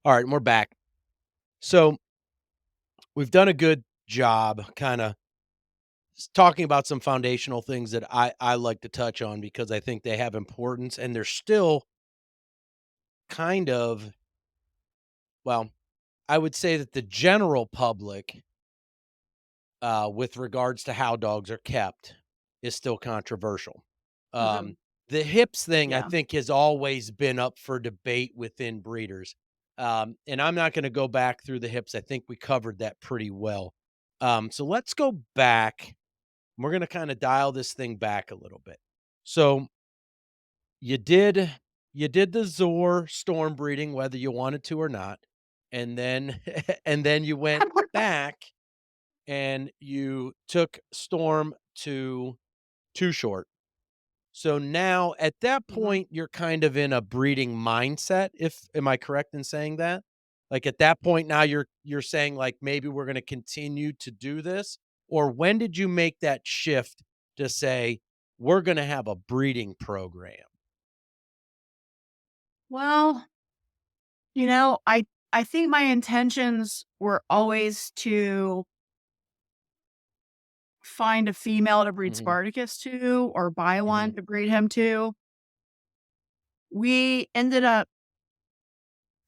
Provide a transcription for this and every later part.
All right, and we're back. So we've done a good job kind of talking about some foundational things that I like to touch on because I think they have importance and they're still kind of, well, I would say that the general public, with regards to how dogs are kept, is still controversial. Mhm. Um, the hips thing, I Yeah. think, has always been up for debate within breeders. And I'm not going to go back through the hips. I think we covered that pretty well. So let's go back. We're going to kind of dial this thing back a little bit. So you did you did the Zor storm breeding, whether you wanted to or not, and then and then you went back and you took Storm to Too Short. So now at that Mhm. point, you're kind of in a breeding mindset, if am I correct in saying that? Like, at that point now you're saying, like, "Maybe we're gonna continue to do this?" Or when did you make that shift to say, "We're gonna have a breeding program?" Well, I think my intentions were always to find a female to breed Mhm, Spartacus to or buy mhm, one to breed him to. We ended up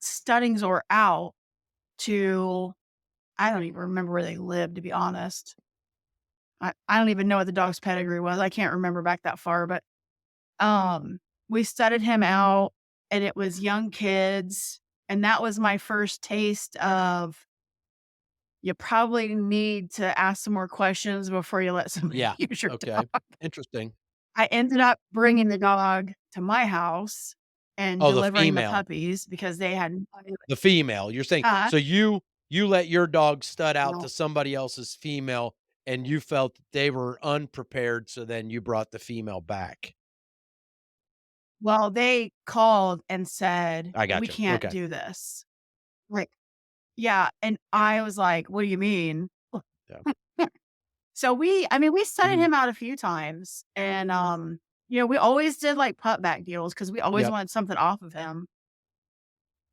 studying Zor out to I don't even remember where they lived, to be honest. I don't even know what the dog's pedigree was. I can't remember back that far, but we studied him out and it was young kids. And that was my first taste of you probably need to ask some more questions before you let somebody yeah, use your okay, dog. interesting. I ended up bringing the dog to my house and Oh, the delivering the female. puppies because they had The female, you're saying uh, so you let your dog stud out to no. somebody else's female, and you felt that they were unprepared, so then you brought the female back. Well, they called and said, I "We gotcha, can't okay. do this." Like, yeah, and I was like, "What do you mean?" Yeah. So we studied Mhm. him out a few times and, we always did like pup back deals because we always Yep. wanted something off of him.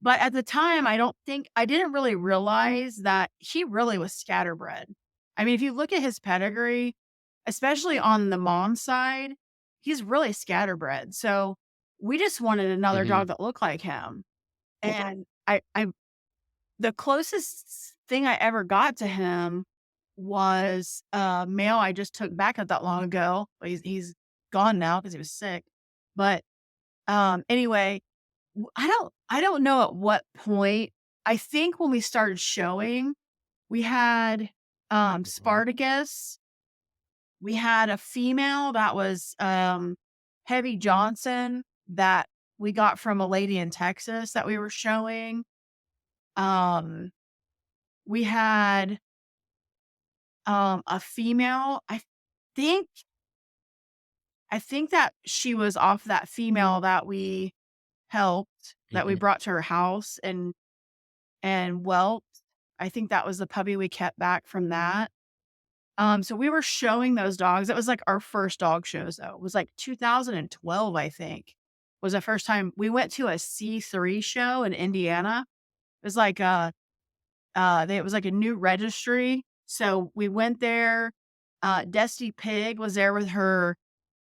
But at the time, I didn't really realize that he really was scatterbred. I mean, if you look at his pedigree, especially on the mom's side, he's really scatterbred. So we just wanted another Mhm. dog that looked like him. And I the closest thing I ever got to him was a male I just took back not that long ago. He's gone now because he was sick. But, anyway, I don't know at what point. I think when we started showing, we had, Mhm. Spartacus. We had a female that was, Heavy Johnson that we got from a lady in Texas that we were showing. Um, we had, a female. Think I think that she was off that female that we helped, that we Mhm. brought to her house and whelped. I think that was the puppy we kept back from that. So we were showing those dogs. It was like our first dog shows though. It was like 2012, I think, was the first time we went to a C3 show in Indiana. It was like it was like a new registry. So we went there. Dusty Pig was there with her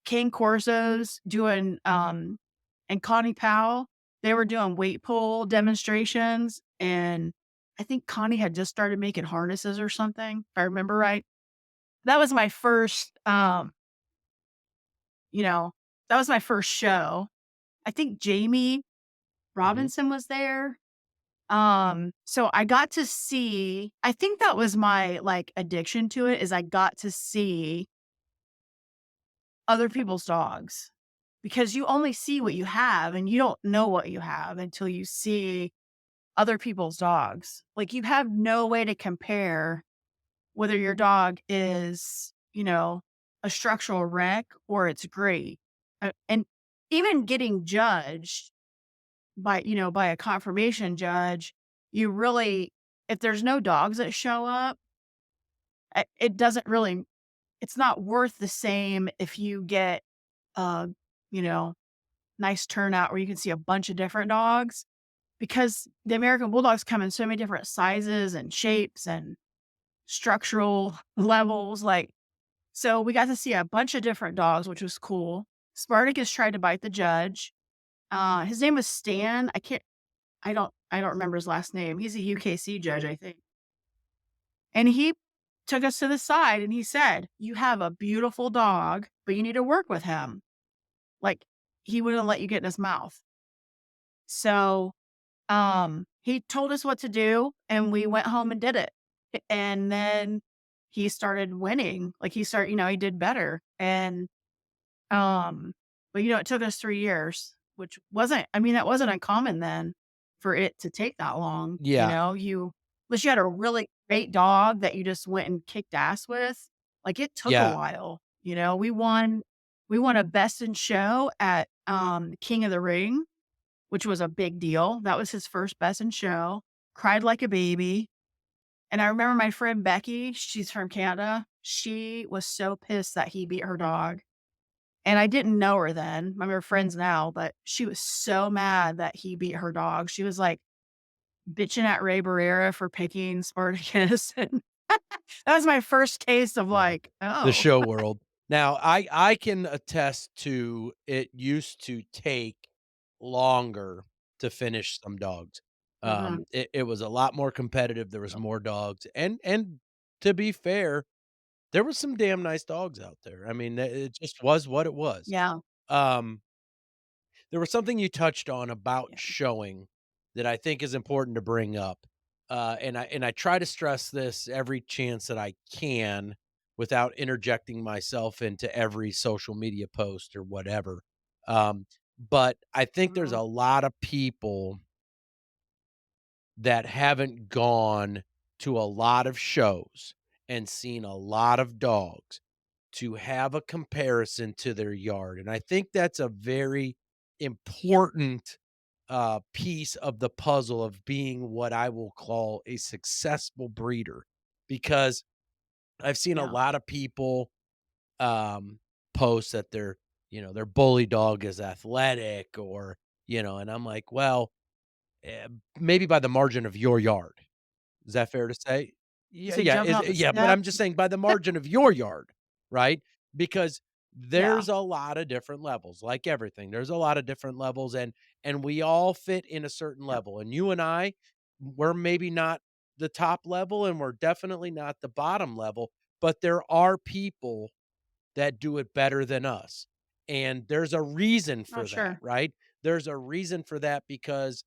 King Corsos doing, and Connie Powell. They were doing weight pull demonstrations. And I think Connie had just started making harnesses or something, if I remember right. That was my first, you know, that was my first show. I think Jamie Mhm. Robinson was there. So I got to see I think that was my, like, addiction to it is I got to see other people's dogs because you only see what you have and you don't know what you have until you see other people's dogs. Like, you have no way to compare whether your dog is, a structural wreck or it's great. And even getting judged by a confirmation judge, you really if there's no dogs that show up, it doesn't really it's not worth the same if you get, uh, you know, nice turnout where you can see a bunch of different dogs. because the American Bulldogs come in so many different sizes and shapes and structural levels, like, so we got to see a bunch of different dogs, which was cool. Spartacus tried to bite the judge. His name was Stan. I don't remember his last name. He's a UKC judge, I think. And he took us to the side and he said, "You have a beautiful dog, but you need to work with him." Like, he wouldn't let you get in his mouth. So, he told us what to do and we went home and did it. And then he started winning. Like, he did better. And but, it took us 3 years, which wasn't I mean, that wasn't uncommon then for it to take that long, Yeah, unless you had a really great dog that you just went and kicked ass with, like, it took a yeah, while, we won a best in show at, King of the Ring, which was a big deal. That was his first best in show, cried like a baby, and I remember my friend Becky, she's from Canada, she was so pissed that he beat her dog. And I didn't know her then. I mean, we're friends now, but she was so mad that he beat her dog. She was, like, bitching at Ray Barrera for picking Spartacus, and that was my first taste of, yeah. like, The "Oh." show world. Now, I can attest to it used to take longer to finish some dogs. Mhm. It was a lot more competitive, there was more dogs, and to be fair, there was some damn nice dogs out there. I mean, it just was what it was. Yeah, Um, there was something you touched on about yeah. showing that I think is important to bring up, and I try to stress this every chance that I can without interjecting myself into every social media post or whatever. But I think there's Mhm, a lot of people that haven't gone to a lot of shows and seen a lot of dogs to have a comparison to their yard, and I think that's a very important, piece of the puzzle of being what I will call a successful breeder, because I've seen a yeah. lot of people, post that their bully dog is athletic or, and I'm like, "Well, maybe by the margin of your yard." Is that fair to say? Is Yeah, he yeah, jumping off the yeah, but step? I'm just saying by the margin of your yard, right? Because Yeah, there's a lot of different levels, like everything. There's a lot of different levels and we all fit in a certain yeah, level. And you and I, we're maybe not the top level and we're definitely not the bottom level, but there are people that do it better than us. And there's a reason oh, for that, sure. right? There's a reason for that because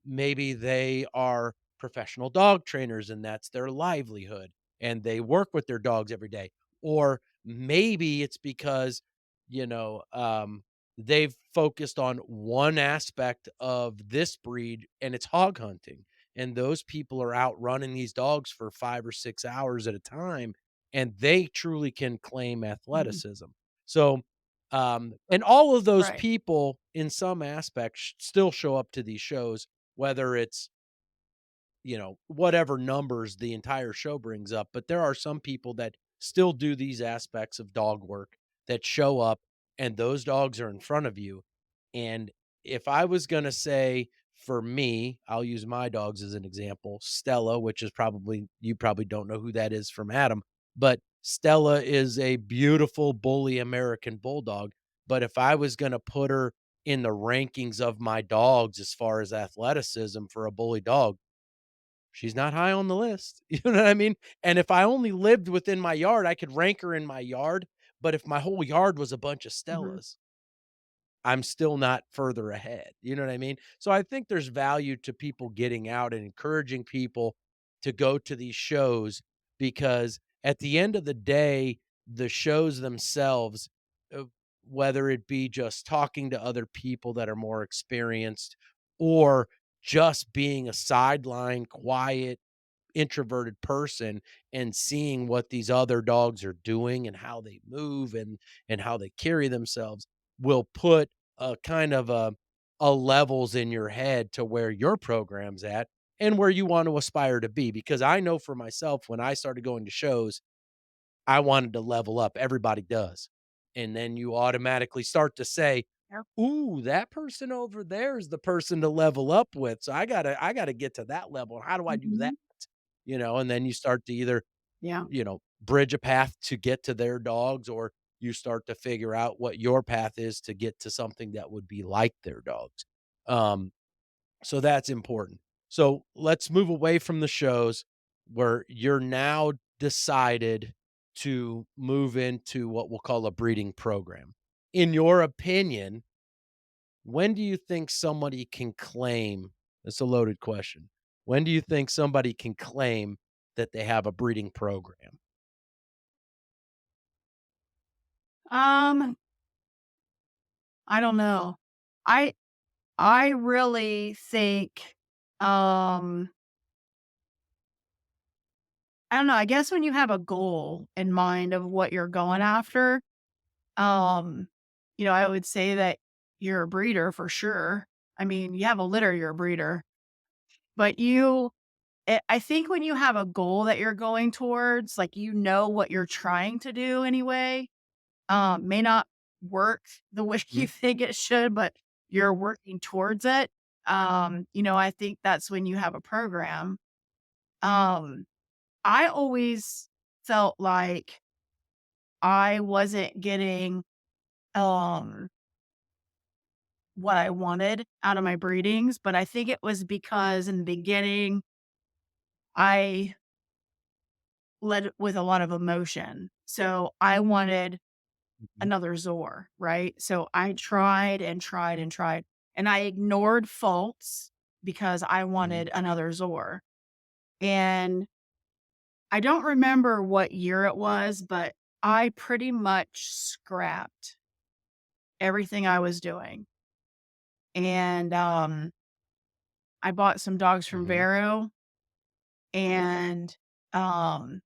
maybe they are professional dog trainers and that's their livelihood and they work with their dogs every day. Or maybe it's because, you know, um, they've focused on one aspect of this breed and it's hog hunting. And those people are out running these dogs for 5 or 6 hours at a time and they truly can claim Mhm, athleticism. So, and all of those right. people in some aspects still show up to these shows whether it's, whatever numbers the entire show brings up, but there are some people that still do these aspects of dog work that show up and those dogs are in front of you. And if I was going to say for me, I'll use my dogs as an example. Stella, which is probably you probably don't know who that is from Adam, but Stella is a beautiful bully American bulldog. But if I was going to put her in the rankings of my dogs as far as athleticism for a bully dog, she's not high on the list. You know what I mean? And if I only lived within my yard, I could rank her in my yard. But if my whole yard was a bunch of Mhm, Stellas, I'm still not further ahead. You know what I mean? So I think there's value to people getting out and encouraging people to go to these shows because at the end of the day, the shows themselves, uh, whether it be just talking to other people that are more experienced or just being a sideline, quiet, introverted person and seeing what these other dogs are doing and how they move and how they carry themselves will put a kind of a levels in your head to where your program's at and where you want to aspire to be because I know for myself when I started going to shows I wanted to level up. Everybody does. And then you automatically start to say, ooh, that person over there is the person to level up with. So I gotta get to that level. How do I do that? Mhm. And then you start to either, Yeah. bridge a path to get to their dogs, or you start to figure out what your path is to get to something that would be like their dogs. Um, so that's important. So let's move away from the shows where you're now decided to move into what we'll call a breeding program. In your opinion, when do you think somebody can claim, it's a loaded question. When do you think somebody can claim that they have a breeding program? Um, I don't know. I I really think, um, I don't know, I guess when you have a goal in mind of what you're going after, um, I would say that you're a breeder for sure. I mean, you have a litter, you're a breeder. But I think when you have a goal that you're going towards, like, what you're trying to do anyway, may not work the way you Mhm, think it should, but you're working towards it. I think that's when you have a program. Um, I always felt like I wasn't getting, um, what I wanted out of my breedings, but I think it was because in the beginning, I led with a lot of emotion. So I wanted mhm, another Zor, right? So I tried and tried and tried, and I ignored faults because I mhm. wanted another Zor. And I don't remember what year it was, but I pretty much scrapped everything I was doing. And I bought some dogs from Mhm, Vero, and um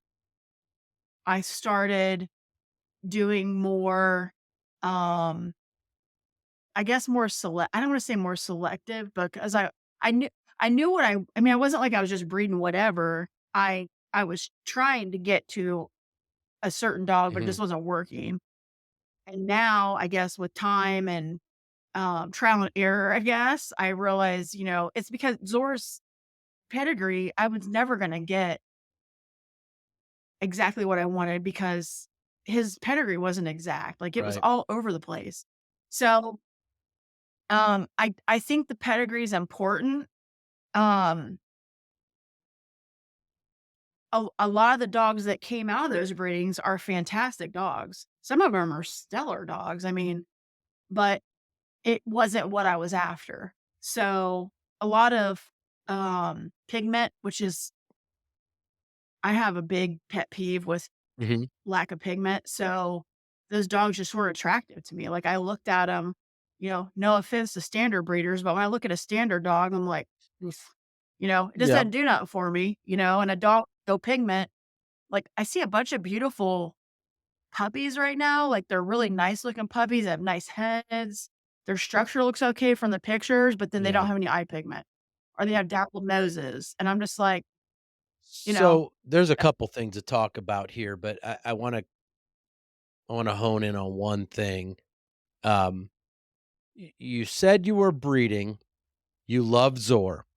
I started doing more, um I guess more select I don't wanna say more selective because I knew what I mean, I wasn't like I was just breeding whatever. I was trying to get to a certain dog, but it mhm. just wasn't working. And now, I guess with time and, trial and error, I guess, I realize, it's because Zor's pedigree, I was never gonna get exactly what I wanted because his pedigree wasn't exact, like, it was Right. all over the place. So, I think the pedigree is important. Um, a lot of the dogs that came out of those breedings are fantastic dogs. Some of them are stellar dogs, I mean, but it wasn't what I was after. So, a lot of, pigment, which is I have a big pet peeve with Mhm. lack of pigment, so those dogs just were attractive to me. Like, I looked at them, no offense to standard breeders, but when I look at a standard dog, I'm like, "Oof." It just Yeah. doesn't do nothing for me, and a dog, no pigment. Like, I see a bunch of beautiful puppies right now, like, they're really nice looking puppies, they have nice heads, their structure looks okay from the pictures, but then they Yeah. don't have any eye pigment, or they have dappled noses, and I'm just like, you know So, there's a couple things to talk about here, but I wanna hone in on one thing. Um, you said you were breeding, you love Zor.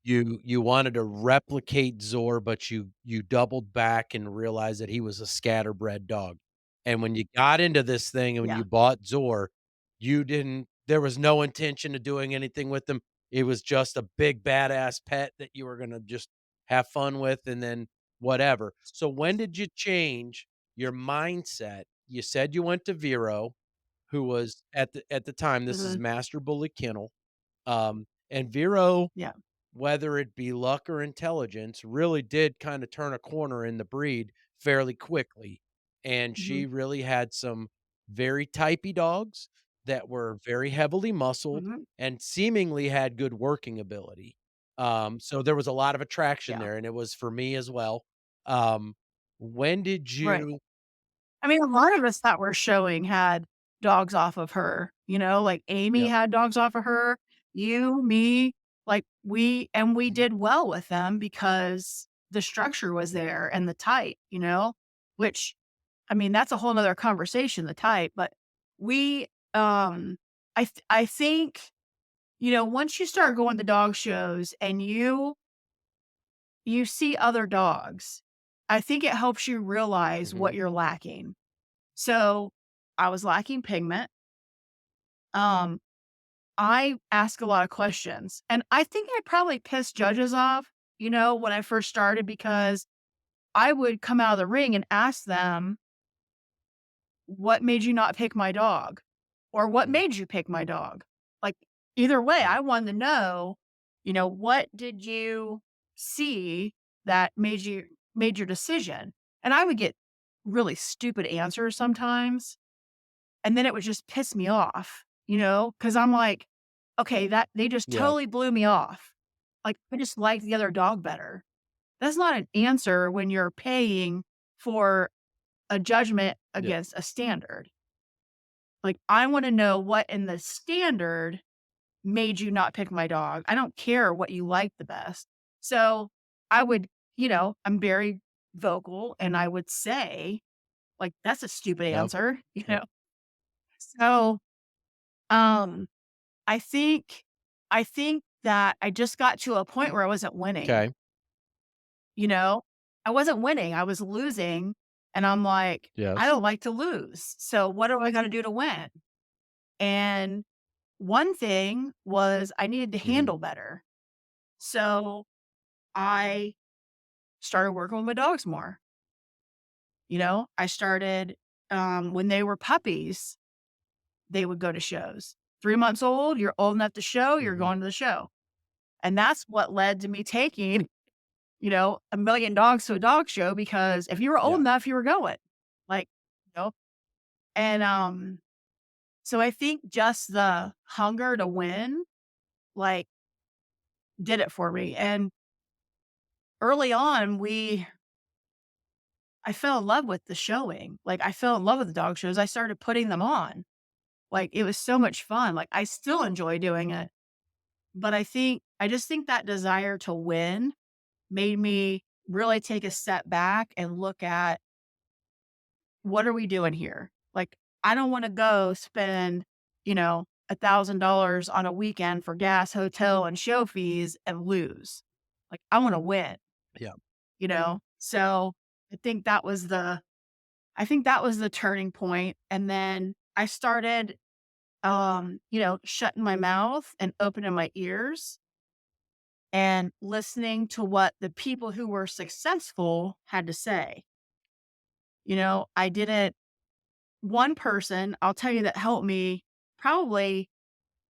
You wanted to replicate Zor, but you doubled back and realized that he was a scatterbred dog. And when you got into this thing and when yeah, you bought Zor, you didn't there was no intention of doing anything with him. It was just a big badass pet that you were gonna just have fun with and then whatever. So when did you change your mindset? You said you went to Vero, who was at the time, this is mhm, Master Bully Kennel, and Vero, yeah, whether it be luck or intelligence, really did kinda turn a corner in the breed fairly quickly, and mhm, she really had some very typey dogs that were very heavily muscled mhm, and seemingly had good working ability. So there was a lot of attraction yeah, there, and it was for me as well. Um, when did right. you I mean, a lot of us that were showing had dogs off of her, like Amy Yep. had dogs off of her, you, me, like we Mhm. did well with them because the structure was there and the type, which I mean, that's a whole nother conversation, the type, but we, I think, once you start going to dog shows and you see other dogs, I think it helps you realize what Mhm. you're lacking. So, I was lacking pigment. Um, I ask a lot of questions, and I think I probably pissed judges off, when I first started because I would come out of the ring and ask them, "What made you not pick my dog?" Or "What Mm, made you pick my dog?" Like, either way, mm, I wanted to know, what did you see that made your decision? And I would get really stupid answers sometimes, and then it would just piss me off, because 'cause I'm like, "Okay, that they just yeah, totally blew me off." Like, I just like the other dog better. That's not an answer when you're paying for a judgment yeah, against a standard. Like, I wanna know what in the standard made you not pick my dog. I don't care what you like the best. So, I would I'm very vocal, and I would say, like, "That's a stupid yep, answer," yep. So, um, I think I think that I just got to a point where I wasn't winning, Okay. you know? I wasn't winning, I was losing, and I'm like, "I Yes. don't like to lose, so what do I gotta do to win?" And one thing was I needed to Mhm. handle better. So I started working with my dogs more. I started when they were puppies, they would go to shows. 3 months old, you're old enough to show, you're Mhm. going to the show. And that's what led to me taking, a million dogs to a dog show because if you were old Yeah, enough, you were going. Like, you know, and so I think just the hunger to win, like, did it for me. And early on, I fell in love with the showing. Like, I fell in love with the dog shows. I started putting them on. Like, it was so much fun. Like, I still enjoy doing it. But I just think that desire to win made me really take a step back and look at what are we doing here? Like, I don't want to go spend, $1,000 on a weekend for gas, hotel, and show fees and lose. Like, I want to win, yeah. So I think that was the I think that was the turning point, and then I started, shutting my mouth and opening my ears and listening to what the people who were successful had to say. I didn't one person, I'll tell you that helped me probably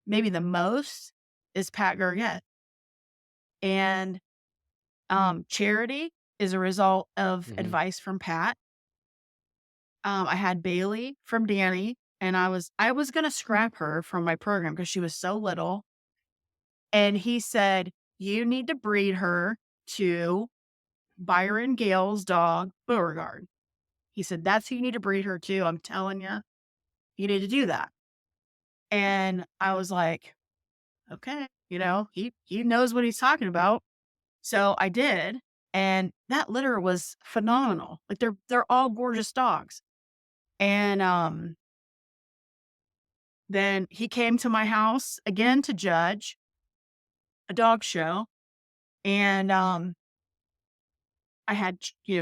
maybe the most is Pat Gerget, and, charity is a result of Mhm. advice from Pat. I had Bailey from Danny, and I was gonna scrap her from my program because she was so little, and he said, "You need to breed her to Byron Gale's dog, Beauregard." He said, "That's who you need to breed her to, I'm telling you need to do that." And I was like, "Okay," he knows what he's talking about. So I did, and that litter was phenomenal. Like, they're all gorgeous dogs. And, then he came to my house again to judge a dog show, and, I had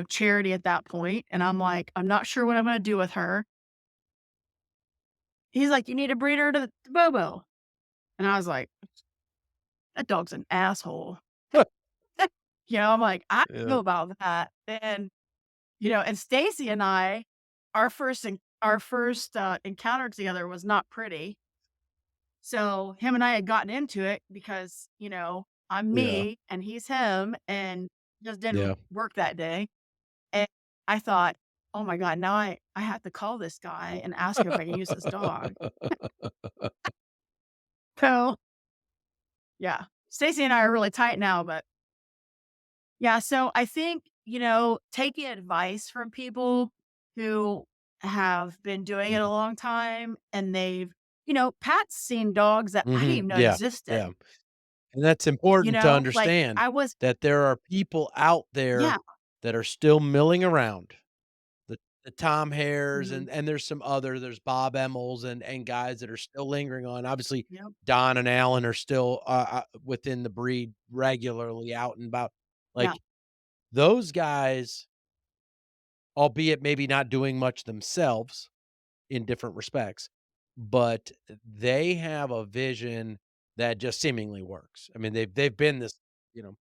Charity at that point, and I'm like, "I'm not sure what I'm gonna do with her." He's like, "You need to breed her to Bobo." And I was like, "That dog's an asshole." I'm like, "I don't Yeah, know about that." And Stacy and I, our first encounter together was not pretty. So him and I had gotten into it because, I'm yeah, me and he's him, and just didn't yeah. work that day. And I thought, "Oh my god, now I have to call this guy and ask him if I can use this dog." So, yeah, Stacy and I are really tight now, but yeah, so I think, taking advice from people who have been doing it a Mhm. long time and Pat's seen dogs that I didn't Mhm. even know Yeah, yeah. existed, And that's important to like understand I was that there are people out yeah, there that are still milling around. the Tom Hares, Mhm. and there's some other there's Bob Emmels and guys that are still lingering on. Obviously, Yep. Don and Alan are still, within the breed regularly out and about. Yeah. Like, those guys, albeit maybe not doing much themselves in different respects, but they have a vision that just seemingly works. I mean, they've been this, you know.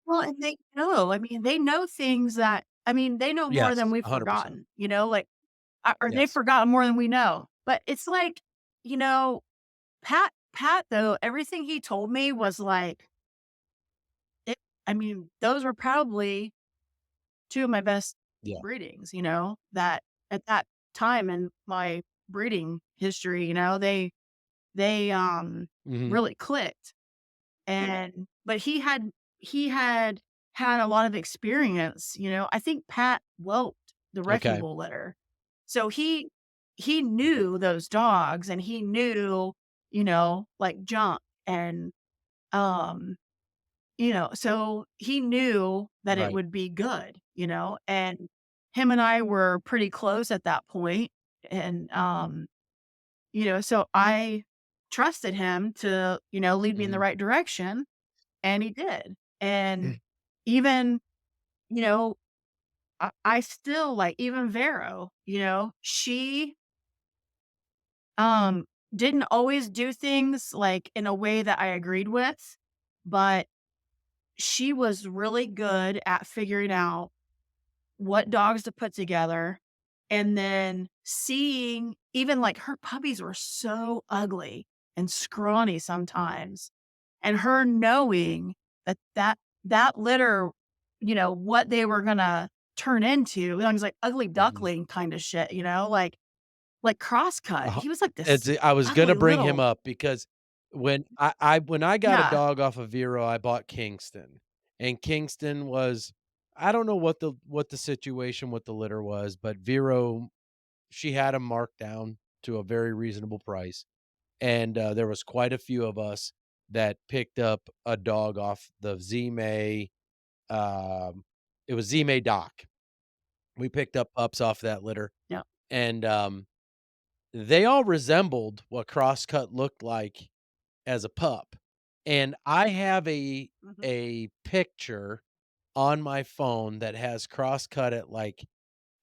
Well, and they know, I mean, they know things that I mean, they know more than Yes, we've 100%. forgotten, like, or they've Yes. forgotten more than we know. But it's like, you know, Pat, though, everything he told me was like, it I mean, those were probably 2 of my best Yeah. breedings, that at that time in my breeding history, they Mhm. really clicked. And but he had had a lot of experience, I think Pat whelped the wrecking Okay. bull litter. So he knew those dogs and he knew, like junk and um so he knew that it Right. would be good, and him and I were pretty close at that point. And so I trusted him to, lead me in the Mhm. right direction, and he did. And even, you know, I still like even Vero, she um didn't always do things like in a way that I agreed with, but she was really good at figuring out what dogs to put together, and then seeing even like her puppies were so ugly and scrawny sometimes, and her knowing that litter, what they were gonna turn into, it was like ugly Mhm. duckling kind of shit, like Crosscut. Uh-huh. He was like this It's I was gonna ugly bring him little. up because when I got a Yeah. dog off of Vero, I bought Kingston, and Kingston was I don't know what the situation with the litter was, but Vero, she had him marked down to a very reasonable price, and, there was quite a few of us that picked up a dog off the Z-May, um, it was Z-May Doc. We picked up pups off that litter, Yeah. and, they all resembled what Crosscut looked like as a pup, and I have Mhm. a picture on my phone that has Crosscut at, like,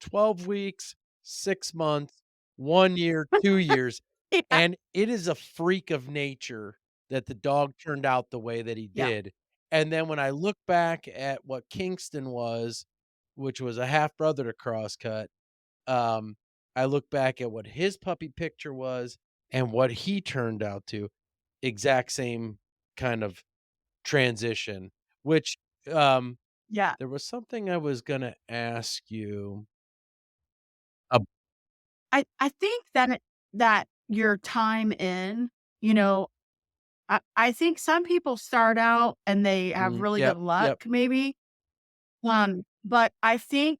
12 weeks, 6 months, 1 year, 2 years, Yeah. and it is a freak of nature that the dog turned out the way that he Yeah. did, and then when I look back at what Kingston was, which was a half brother to Crosscut, um, I look back at what his puppy picture was and what he turned out to, exact same kind of transition, which, um, Yeah. there was something I was gonna ask you ab I think that your time in, you know, I think some people start out and they have really good yep, luck yep, maybe, but I think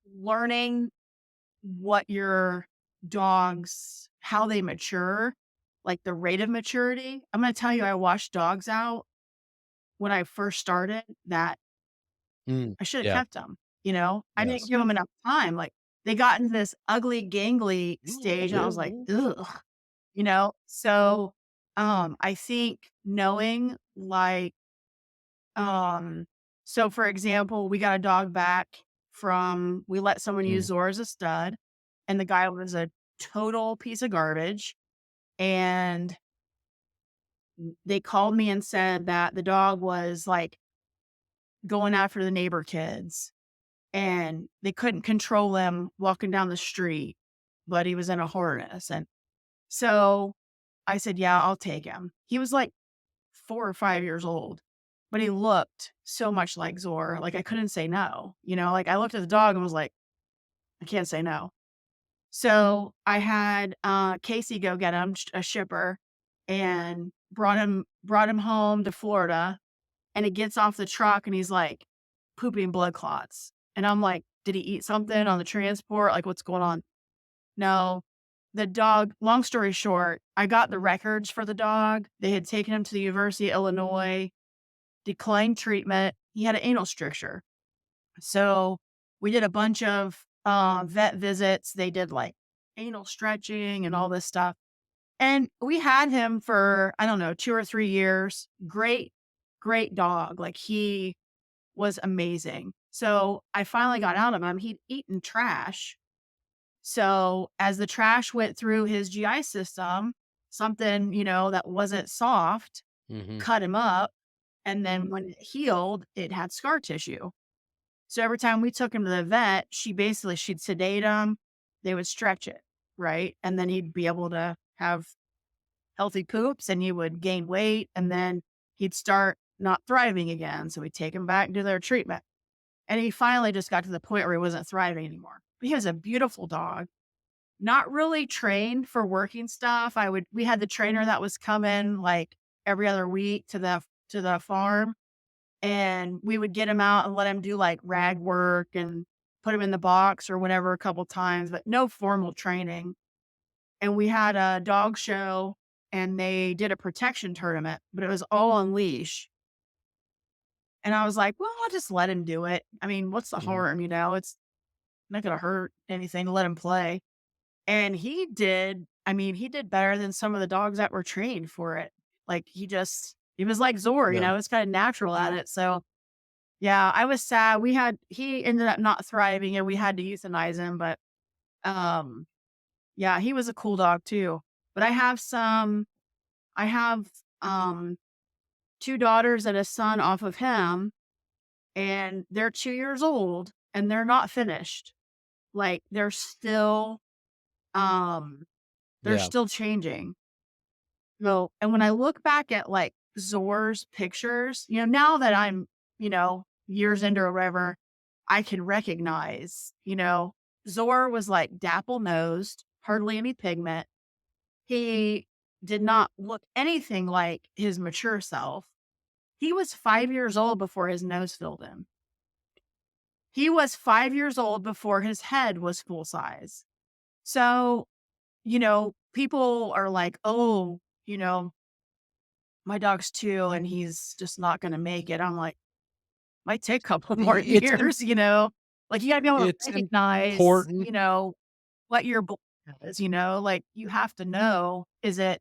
learning what your dogs how they mature, like the rate of maturity. I'm gonna tell you, I watched dogs out when I first started that I should have yeah, kept them. I didn't yes. give them enough time. Like they got into this ugly gangly stage and I was like, ugh. So, I think knowing, like, um so, for example, we got a dog back from we let someone use Mm, Zora as a stud, and the guy was a total piece of garbage, and they called me and said that the dog was, like, going after the neighbor kids, and they couldn't control him walking down the street, but he was in a harness, and so I said, "Yeah, I'll take him." He was, like, 4 or 5 years old, but he looked so much like Zor, like, I couldn't say no, like, I looked at the dog and was like, "I can't say no." So, I had, Casey go get him, a shipper, and brought him home to Florida, and he gets off the truck and he's, like, pooping blood clots, and I'm like, "Did he eat something on the transport? Like, what's going on?" No. The dog long story short, I got the records for the dog. They had taken him to the University of Illinois, declined treatment. He had an anal stricture. So, we did a bunch of vet visits. They did like anal stretching and all this stuff. And we had him for, I don't know, 2 or 3 years. Great, great dog. Like he was amazing. So I finally got out of him. He'd eaten trash. So as the trash went through his GI system, something, that wasn't soft Mhm. cut him up. And then when it healed, it had scar tissue. So every time we took him to the vet, she'd sedate him. They would stretch it, right? And then he'd be able to have healthy poops and he would gain weight and then he'd start not thriving again. So we'd take him back to their treatment. And he finally just got to the point where he wasn't thriving anymore. But he was a beautiful dog, not really trained for working stuff. We had the trainer that was coming like every other week to the farm, and we would get him out and let him do like rag work and put him in the box or whatever a couple times, but no formal training. And we had a dog show and they did a protection tournament, but it was all on leash. And I was like, well, I'll just let him do it. I mean, what's the Mhm. harm? It's not going to hurt anything to let him play. And he did better than some of the dogs that were trained for it. Like he was like Zor, Yeah. it's kind of natural at it. So yeah, I was sad. He ended up not thriving and we had to euthanize him, but um yeah, he was a cool dog too. But I have um 2 daughters and a son off of him, and they're 2 years old and they're not finished. Like um they're Yeah. still changing. No, and when I look back at, like, Zor's pictures, now that I'm, years into or whatever, I can recognize, Zor was, like, dapple-nosed, hardly any pigment. He did not look anything like his mature self. He was 5 years old before his nose filled in. He was 5 years old before his head was full size. So, people are like, "Oh, my dog's 2 and he's just not gonna make it." I'm like, "Might take a couple more It's years," Like, you gotta be able to it's recognize, important. what your bull is, like, you have to know, is it,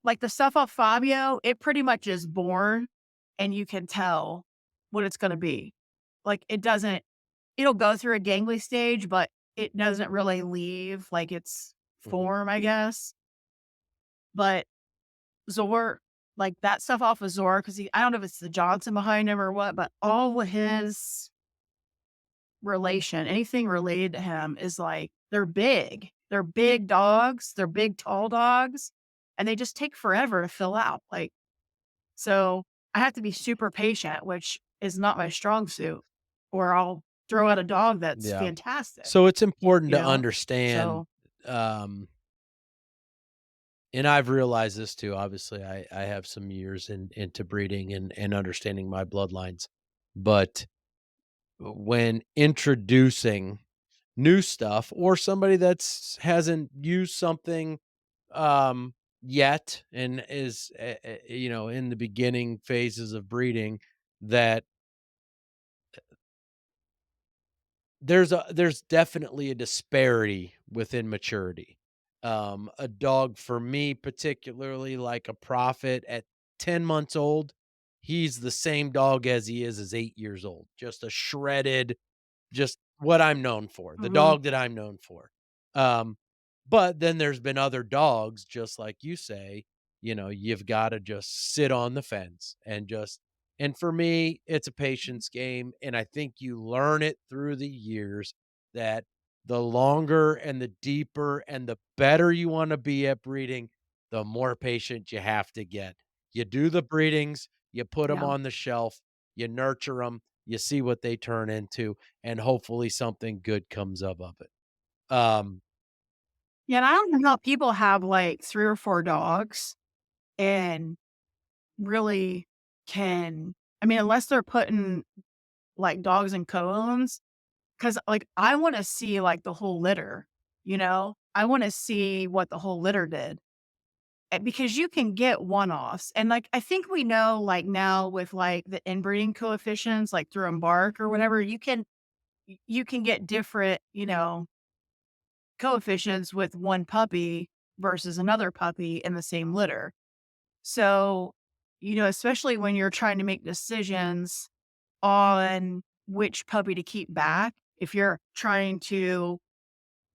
like the stuff off Fabio, it pretty much is born and you can tell what it's gonna be. Like, it'll go through a gangly stage, but it doesn't really leave, like, its Mhm. form, I guess. But Zor, like, that stuff off of Zor, because I don't know if it's the Johnson behind him or what, but all of his anything related to him is like, they're big. They're big dogs. They're big, tall dogs, and they just take forever to fill out. Like, so I have to be super patient, which is not my strong suit, or I'll throw out a dog that's Yeah. fantastic, So it's important you to know? understand, So, um, and I've realized this too. Obviously, I have some years into breeding and understanding my bloodlines, but when introducing new stuff or somebody that's hasn't used something yet and is in the beginning phases of breeding, that there's definitely a disparity within maturity. A dog for me, particularly like a Prophet at 10 months old, he's the same dog as he is as 8 years old. Just a shredded, just what I'm known for, the mhm, dog that I'm known for. Um, but then there's been other dogs, just like you say, you've gotta just sit on the fence and just, and for me, it's a patience game, and I think you learn it through the years that the longer and the deeper and the better you wanna be at breeding, the more patient you have to get. You do the breedings, you put them yeah. on the shelf, you nurture them, you see what they turn into, and hopefully something good comes of it. Um, Yeah, and I don't know how people have, like, 3 or 4 dogs and really can, I mean, unless they're putting, like, dogs in co-owns, 'cause, like, I wanna see, like, the whole litter, I wanna see what the whole litter did, because you can get one-offs, and, like, I think we know, like, now with, like, the inbreeding coefficients, like, through Embark or whatever, you can get different, coefficients with one puppy versus another puppy in the same litter. So, especially when you're trying to make decisions on which puppy to keep back, if you're trying to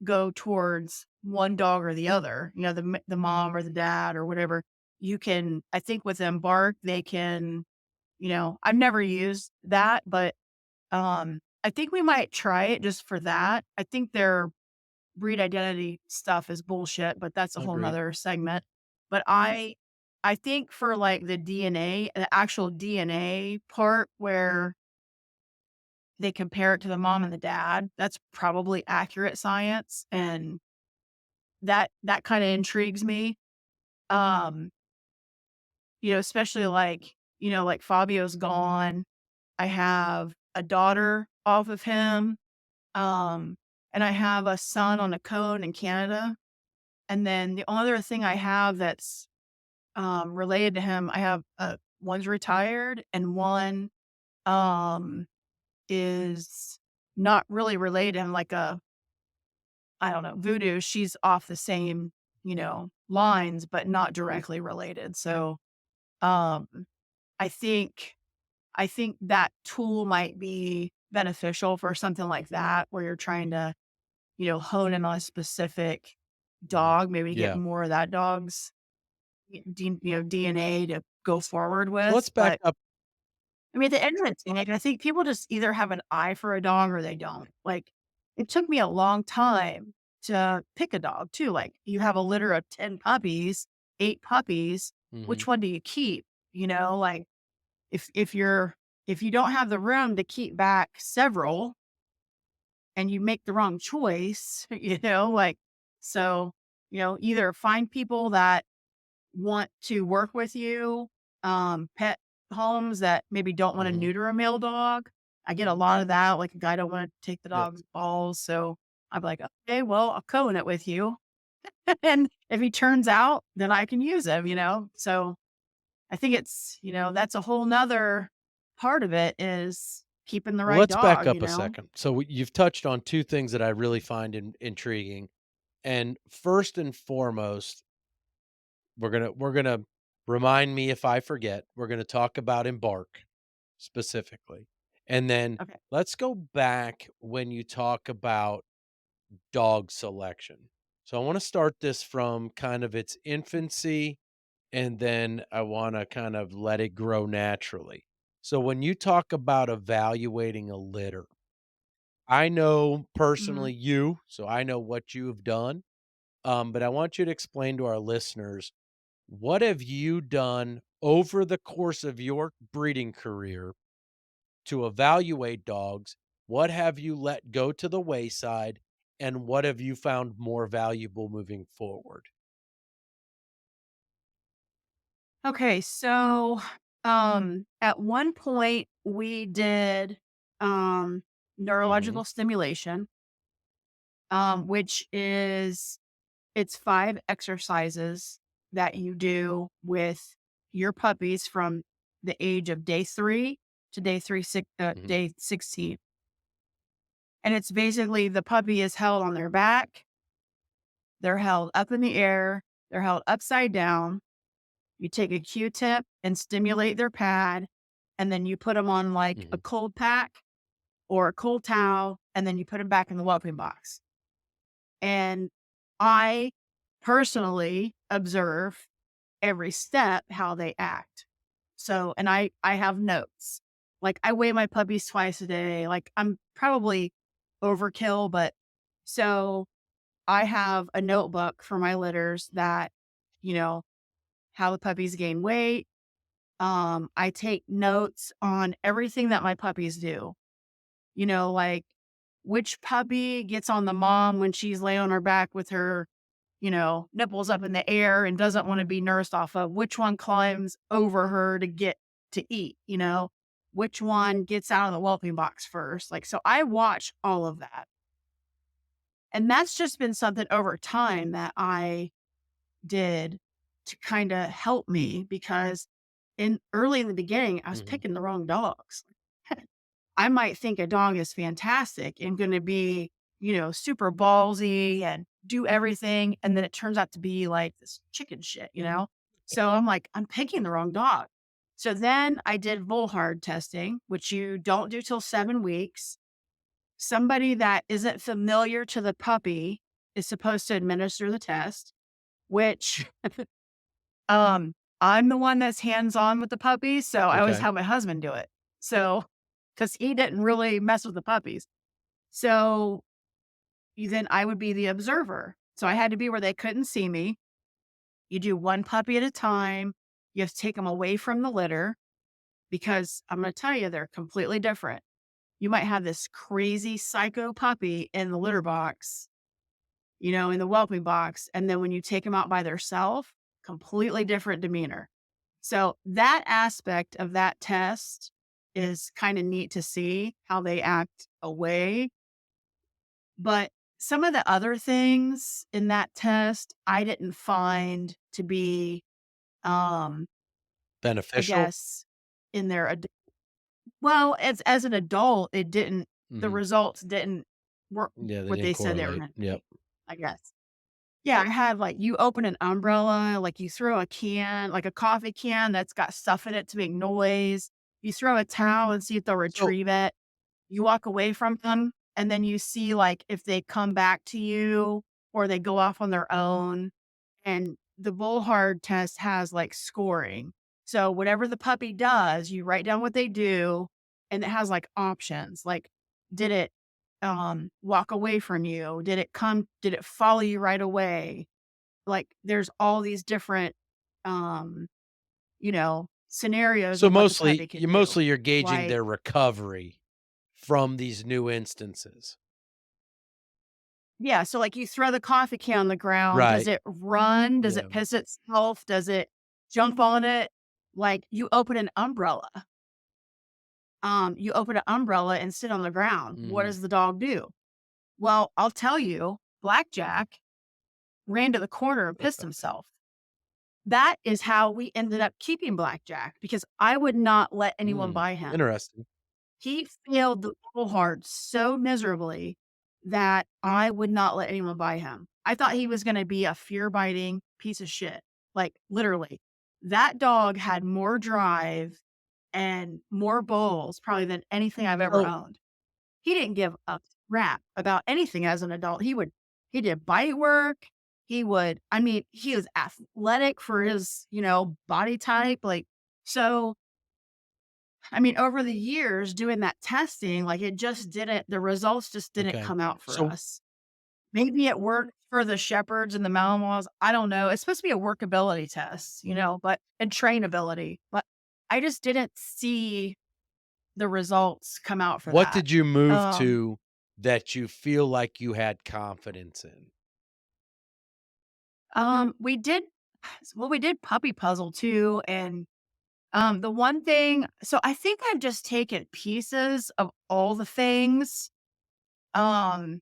go towards one dog or the other, the mom or the dad or whatever, you can, I think with Embark, they can, I've never used that, but I think we might try it just for that. I think their breed identity stuff is bullshit, but that's a whole Agreed. nother segment. But I think for like the actual DNA part where they compare it to the mom and the dad, that's probably accurate science. And that kind of intrigues me. Um, especially like Fabio's gone. I have a daughter off of him. And I have a son on a cone in Canada. And then the other thing I have that's related to him, I have one's retired and one is not really related to him, like I don't know, Voodoo. She's off the same, lines, but not directly related. So um I think I think that tool might be beneficial for something like that, where you're trying to, hone in on a specific Mhm. dog, maybe to get Yeah. more of that dog's DNA to go forward So let's with. back But up. I mean, at the end of the day, I think people just either have an eye for a dog or they don't. Like, it took me a long time to pick a dog too. Like, you have a litter of 10 puppies, 8 puppies, Mhm. which one do you keep? Like if you don't have the room to keep back several and you make the wrong choice, like so, either find people that want to work with you, pet homes that maybe don't want to Mhm. neuter a male dog. I get a lot of that. Like a guy don't want to take the Yep. dog's balls. So I'm like, okay, well, I'll co-in it with you. And if he turns out, then I can use him. So I think it's, that's a whole nother part of it is keeping the Well, right let's back up a dog. second. So you've touched on 2 things that I really find intriguing. And first and foremost, we're gonna remind me if I forget. We're gonna talk about Embark specifically. And then Okay. let's go back when you talk about dog selection. So I want to start this from kind of its infancy, and then I want to kind of let it grow naturally. So when you talk about evaluating a litter, I know Mhm. personally you, so I know what you have done. But I want you to explain to our listeners, what have you done over the course of your breeding career to evaluate dogs? What have you let go to the wayside? And what have you found more valuable moving forward? Okay, so at one point we did um Mhm, neurological stimulation, which is it's 5 exercises that you do with your puppies from the age of day 3 to mhm, day 16. And it's basically the puppy is held on their back, they're held up in the air, they're held upside down. You take a Q-tip and stimulate their pad, and then you put them on like a mhm, cold pack or a cold towel, and then you put them back in the whelping box. And I personally observe every step how they act. So, and I have notes. Like I weigh my puppies twice a day. Like I'm probably overkill, but so I have a notebook for my litters that, you know, how the puppies gain weight. I take notes on everything that my puppies do. Like which puppy gets on the mom when she's laying on her back with her, nipples up in the air and doesn't want to be nursed off of, which one climbs over her to get to eat, which one gets out of the whelping box first. Like, so I watch all of that. And that's just been something over time that I did to kind of help me because in the beginning, I was mhm. picking the wrong dogs. I might think a dog is fantastic and gonna be, super ballsy and do everything, and then it turns out to be like this chicken shit, you know? So I'm like, "I'm picking the wrong dog." So then I did Bullhard testing, which you don't do till 7 weeks. Somebody that isn't familiar to the puppy is supposed to administer the test, which, I'm the one that's hands-on with the puppies, so I always Okay. have my husband do it. So, because he didn't really mess with the puppies. So, then I would be the observer. So I had to be where they couldn't see me. You do 1 puppy at a time. You have to take them away from the litter because I'm gonna tell you, they're completely different. You might have this crazy psycho puppy in the litter box, in the whelping box, and then when you take them out by themselves, completely different demeanor. So that aspect of that test is kind of neat to see how they act away. But some of the other things in that test, I didn't find to be, um, I Beneficial? guess, in their well, as an adult, it didn't. The Mhm. results didn't work Yeah, they what didn't they said they were correlate. going to Yep. be. I guess. Yeah, I had, like, you open an umbrella, like, you throw a can, like a coffee can that's got stuff in it to make noise. You throw a towel and see if they'll So retrieve it. You walk away from them, and then you see, like, if they come back to you or they go off on their own. And the Bullhard test has, like, scoring. So whatever the puppy does, you write down what they do, and it has, like, options, like, did it, walk away from you? Did it follow you right away? Like, there's all these different, um, scenarios so of what the puppy mostly could do. you're gauging Like their recovery from these new instances. yeah, so, like, you throw the coffee can on the ground, does Right. it run? Does Yeah. it piss itself? Does it jump on it? Like, you open an umbrella and sit on the ground. What Mhm. does the dog do? Well, I'll tell you, Blackjack ran to the corner and pissed himself. That is how we ended up keeping Blackjack because I would not let anyone Mm. buy him. Interesting. He failed the Purple Heart so miserably that I would not let anyone buy him. I thought he was gonna be a fear-biting piece of shit, like, literally. That dog had more drive and more bowls probably than anything I've ever So owned. He didn't give a crap about anything as an adult. He did bite work. He was athletic for his, body type, like, so over the years doing that testing, like, the results just didn't okay. come out for So us. Maybe it worked for the shepherds and the Malinois, I don't know. It's supposed to be a workability test, and trainability, but I just didn't see the results come out for what that. did you move Um, to that you feel like you had confidence in? we did we did puppy puzzle too, and, the one thing so I think I've just taken pieces of all the things, um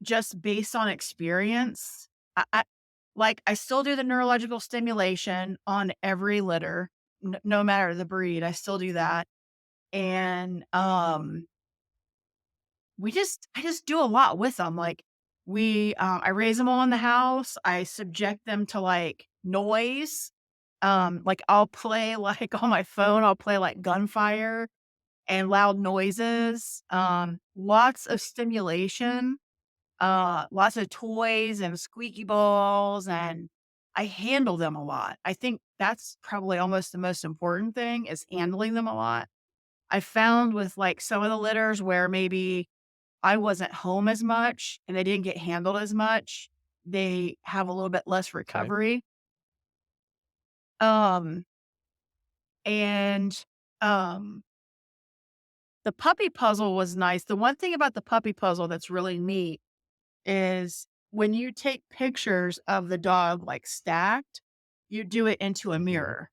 just based on experience. I still do the neurological stimulation on every litter, no matter the breed, I still do that, and, I just do a lot with them. Like, I raise them all in the house, I subject them to, like, noise, like, I'll play, like, on my phone, I'll play, like, gunfire and loud noises, lots of stimulation. Lots of toys and squeaky balls, and I handle them a lot. I think that's probably almost the most important thing is handling them a lot. I found with, like, some of the litters where maybe I wasn't home as much and they didn't get handled as much, they have a little bit less Okay. recovery. Um, and, um, the puppy puzzle was nice. The one thing about the puppy puzzle that's really neat is when you take pictures of the dog, like, stacked, you do it into a Mhm. mirror.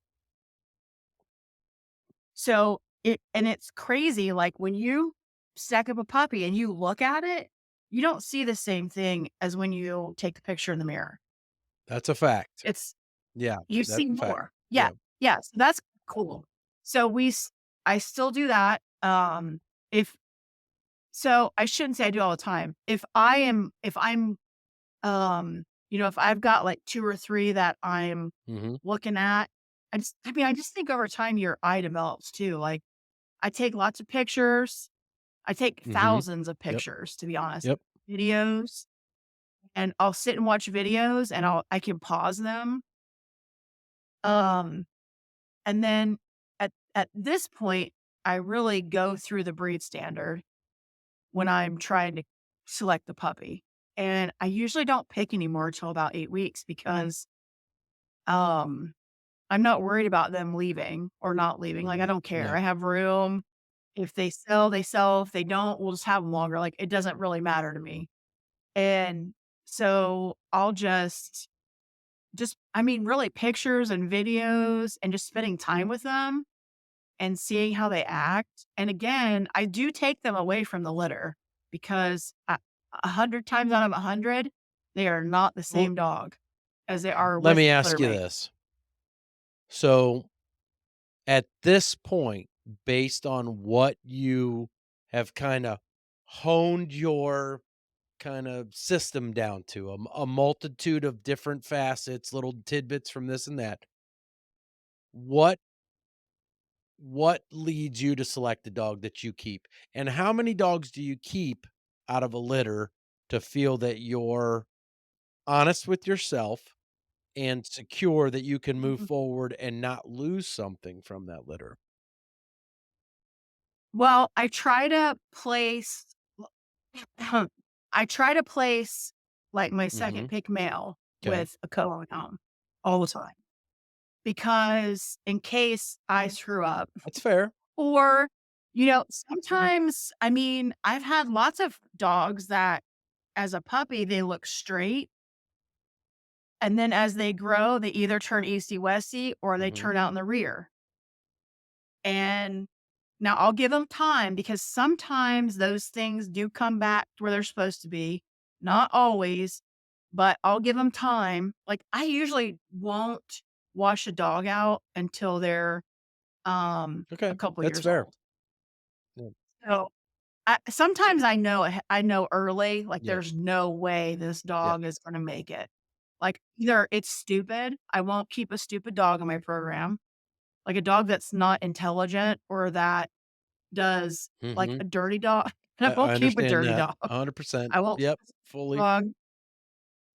So, it's crazy, like, when you stack up a puppy and you look at it, you don't see the same thing as when you take the picture in the mirror. That's a fact. It's Yeah, you that's see a fact. more. Yeah, Yeah. yeah, so that's cool. So I still do that. Um, if so I shouldn't say I do all the time. If I'm, if I've got like 2 or 3 that I'm Mhm. looking at, I just think over time your eye develops too. Like, I take lots of pictures. I take Mhm. thousands of Yep. pictures, to be honest, Yep. videos, and I'll sit and watch videos and I can pause them. Um, and then at this point, I really go through the breed standard when I'm trying to select the puppy. And I usually don't pick anymore till about 8 weeks because, um, I'm not worried about them leaving or not leaving. Like, I don't care. Yeah. I have room. If they sell, they sell. If they don't, we'll just have them longer. Like, it doesn't really matter to me. And so I'll really pictures and videos and just spending time with them and seeing how they act. And again, I do take them away from the litter because 100 times out of 100, they are not the Well, same dog as they are let with me ask litter you mates. this. So, at this point, based on what you have kinda honed your kind of system down to, a multitude of different facets, little tidbits from this and that, what what leads you to select the dog that you keep? And how many dogs do you keep out of a litter to feel that you're honest with yourself and secure that you can move Mhm. forward and not lose something from that litter? Well, I try to place like my second Mhm. pick male Okay. with a co-owner home all the time because in case I screw up. That's fair. Or, sometimes, I've had lots of dogs that as a puppy, they look straight. And then as they grow, they either turn easty westy or they Mhm. turn out in the rear. And now I'll give them time because sometimes those things do come back to where they're supposed to be. Not always, but I'll give them time. Like, I usually won't wash a dog out until they're a Okay. couple That's years fair. old. Yeah. So sometimes I know early, like, Yeah. there's no way this Yeah. dog is gonna make it. Like, either it's stupid, I won't keep a stupid dog in my program, like a dog that's not intelligent or that does, like, Mhm. a dirty dog. I I won't keep a understand dirty that dog. 100%. I won't Yep. keep a Fully. dog.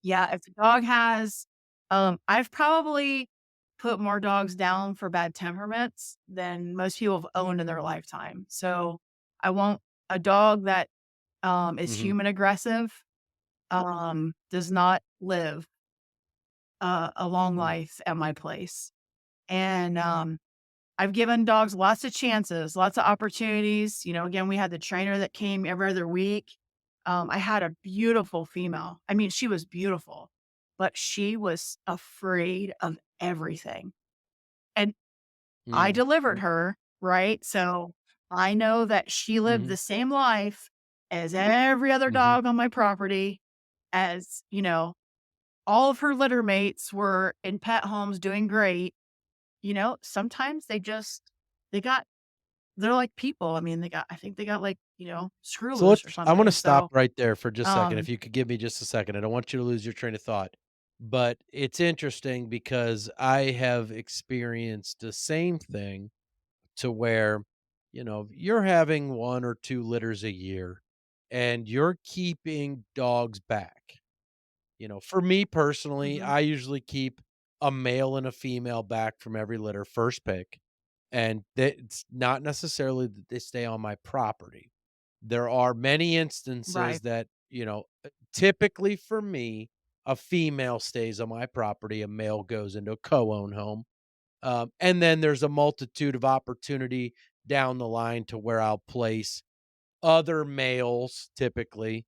Yeah, if the dog has I've probably put more dogs down for bad temperaments than most people have owned in their lifetime. So, I won't a dog that is Mhm. human aggressive, does not live a long Mm. life at my place. And I've given dogs lots of chances, lots of opportunities. Again, we had the trainer that came every other week. I had a beautiful female. I mean, she was beautiful, but she was afraid of everything. And I Mm. delivered Mm. her, right? So I know that she lived Mhm. the same life as every other Mhm. dog on my property, as, all of her litter mates were in pet homes doing great. Sometimes they got they're like people. I think they got like, screw So loose or I wanna something. stop So, right there for just a second, if um you could give me just a second. I don't want you to lose your train of thought. But it's interesting because I have experienced the same thing to where, you're having 1 or 2 litters a year, and you're keeping dogs back. For me personally, mhm, I usually keep a male and a female back from every litter, first pick, and it's not necessarily that they stay on my property. There are many instances right, that, typically for me, a female stays on my property, a male goes into a co-own home. And then there's a multitude of opportunity down the line to where I'll place other males typically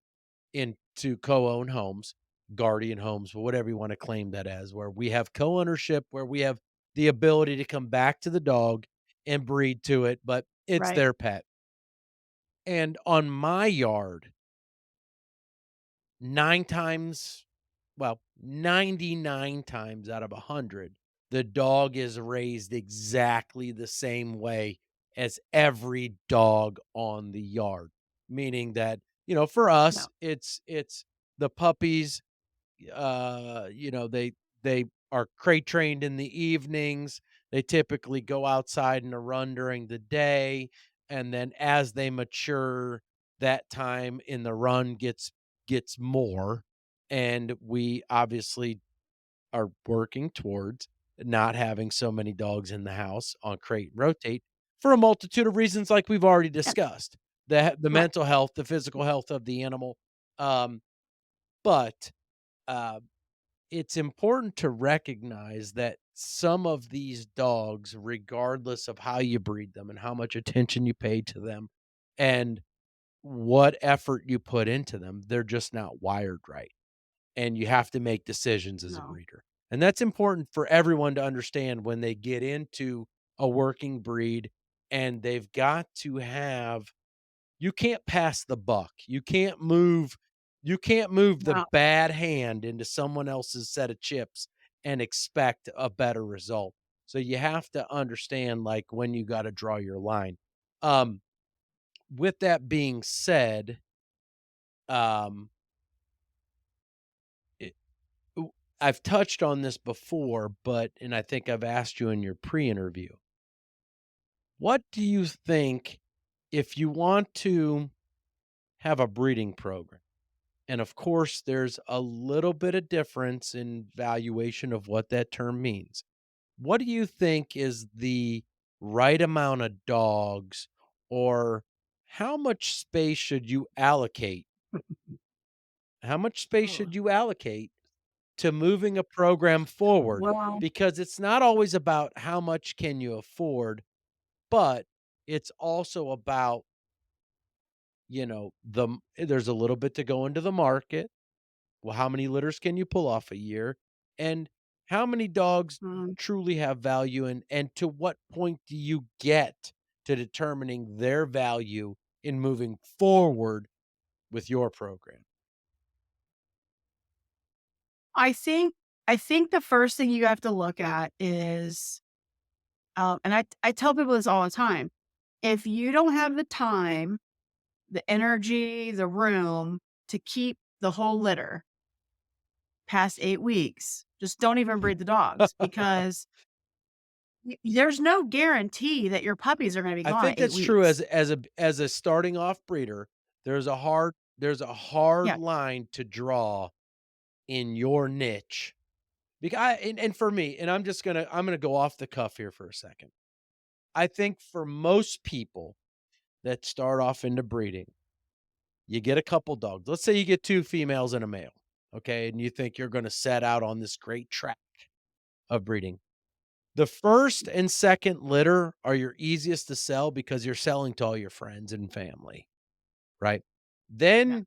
into co-own homes, guardian homes, whatever you want to claim that as, where we have co-ownership, where we have the ability to come back to the dog and breed to it, but it's right, their pet. And on my yard, 9 times, well, 99 times out of 100, the dog is raised exactly the same way as every dog on the yard. Meaning that, for No. us, it's the puppies, they are crate trained in the evenings. They typically go outside in a run during the day, and then as they mature, that time in the run gets more, and we obviously are working towards not having so many dogs in the house on crate and rotate for a multitude of reasons like we've already Yeah. discussed. The Right. mental health, the physical health of the animal. Um, but uh, it's important to recognize that some of these dogs, regardless of how you breed them and how much attention you pay to them and what effort you put into them, they're just not wired right. And you have to make decisions as a No. breeder. And that's important for everyone to understand when they get into a working breed, and they've got to have you can't pass the buck. You can't move the No. bad hand into someone else's set of chips and expect a better result. So you have to understand, like, when you gotta draw your line. Um, with that being said, um, it ooh, I've touched on this before, and I think I've asked you in your pre-interview. What do you think if you want to have a breeding program? And of course, there's a little bit of difference in valuation of what that term means. What do you think is the right amount of dogs, or how much space should you allocate? How much space Oh. should you allocate to moving a program forward? Well, Because it's not always about how much can you afford, but it's also about, there's a little bit to go into the market. Well, how many litters can you pull off a year? And how many dogs mm, truly have value, and to what point do you get to determining their value in moving forward with your program? I think I think the first thing you have to look at is, and I tell people this all the time. If you don't have the time, the energy, the room to keep the whole litter past 8 weeks, just don't even breed the dogs because there's no guarantee that your puppies are gonna be I gone at think 8 that's true weeks. as a starting off breeder. There's a hard Yeah, line to draw in your niche. Because and for me, and I'm gonna go off the cuff here for a second. I think for most people that start off into breeding, you get a couple dogs. Let's say you get 2 females and a male, okay, and you think you're gonna set out on this great track of breeding. The first and second litter are your easiest to sell because you're selling to all your friends and family, right? yeah,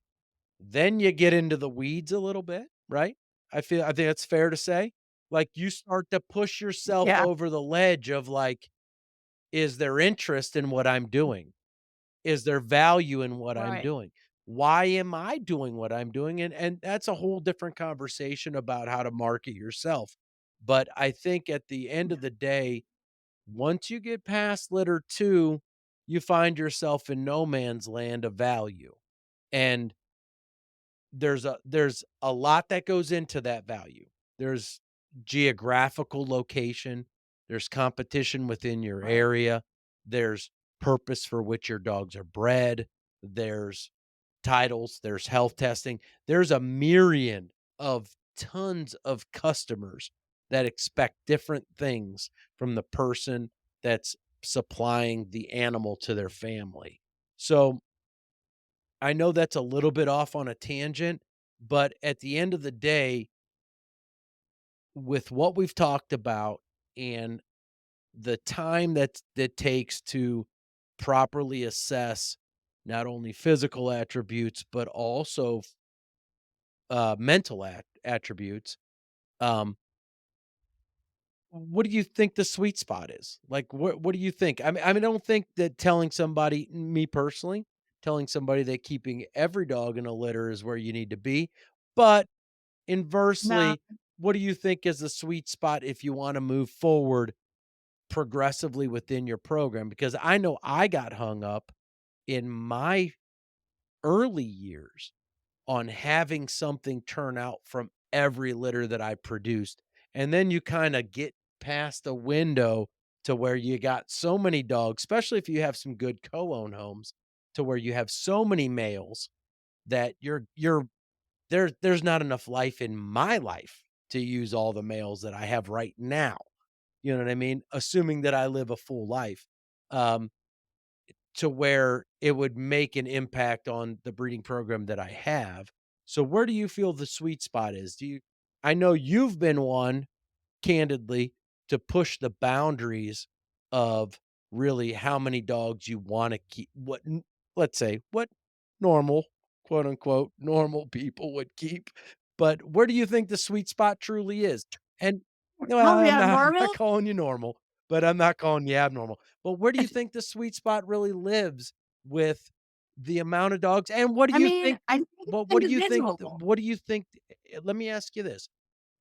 Then you get into the weeds a little bit, right? I think that's fair to say. Like, you start to push yourself yeah, over the ledge of, like, is there interest in what I'm doing? Is there value in what I'm right, doing? Why am I doing what I'm doing? And that's a whole different conversation about how to market yourself. But I think at the end yeah, of the day, once you get past litter 2, you find yourself in no man's land of value. And there's a lot that goes into that value. There's geographical location, there's competition within your right, area, there's purpose for which your dogs are bred, there's titles, there's health testing. There's a myriad of tons of customers that expect different things from the person that's supplying the animal to their family. So, I know that's a little bit off on a tangent, but at the end of the day, with what we've talked about and the time that takes to properly assess not only physical attributes, but also mental attributes, um, what do you think the sweet spot is? Like, what do you think? I don't think that telling somebody, me personally, telling somebody that keeping every dog in a litter is where you need to be. But no, inversely, what do you think is the sweet spot if you want to move forward progressively within your program? Because I know I got hung up in my early years on having something turn out from every litter that I produced. And then you kinda get past the window to where you got so many dogs, especially if you have some good co-own homes, to where you have so many males that there's not enough life in my life to use all the males that I have right now. You know what I mean? Assuming that I live a full life. Um, to where it would make an impact on the breeding program that I have. So where do you feel the sweet spot is? Do you I know you've been one, candidly, to push the boundaries of really how many dogs you wanna keep let's say, what normal, quote, unquote, "normal people" would keep, but where do you think the sweet spot truly is? And well, Oh, yeah, I'm not normal? calling you normal, but I'm not calling you abnormal. But where do you think the sweet spot really lives with the amount of dogs? And what do I you mean, think I think it's individual. what do you think let me ask you this.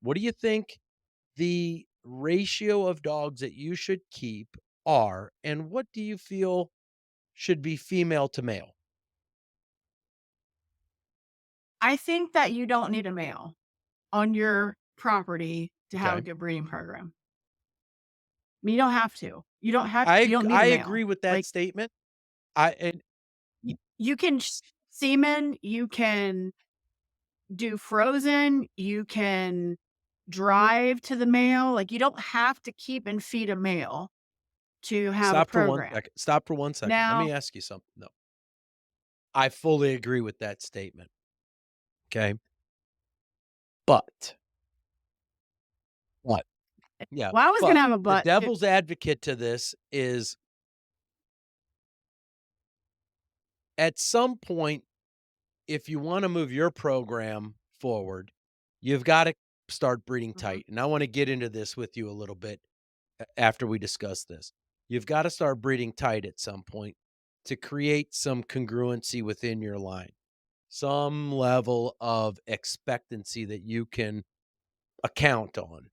What do you think the ratio of dogs that you should keep are, and what do you feel should be female to male? I think that you don't need a male on your property to have a Okay. good breeding program. You don't have to. You don't need I a male. agree with that Like, statement. I and you can semen, you can do frozen, you can drive to the male, like, you don't have to keep and feed a male to have a program. Stop for 1 second. Let Now, me ask you something, though. I fully agree with that statement, okay? But what? Yeah, well, I was gonna but have a the butt too. devil's advocate to this is at some point, if you wanna move your program forward, you've gotta start breeding Mhm. tight, and I wanna get into this with you a little bit after we discuss this. You've gotta start breeding tight at some point to create some congruency within your line, some level of expectancy that you can account on.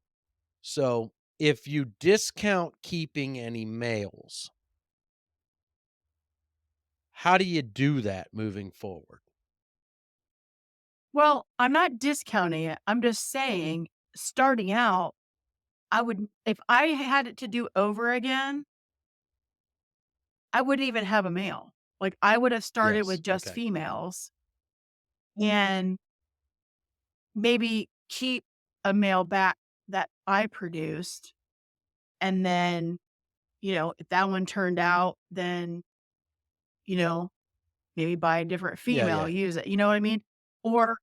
So, if you discount keeping any males, how do you do that moving forward? Well, I'm not discounting it. I'm just saying, starting out, I would if I had it to do over again, I wouldn't even have a male. Like, I would have started Yes, with just okay. females and maybe keep a male back that I produced, and then, if that one turned out, then, you know, maybe buy a different Yeah, female, yeah. use it, you know what I mean? Or,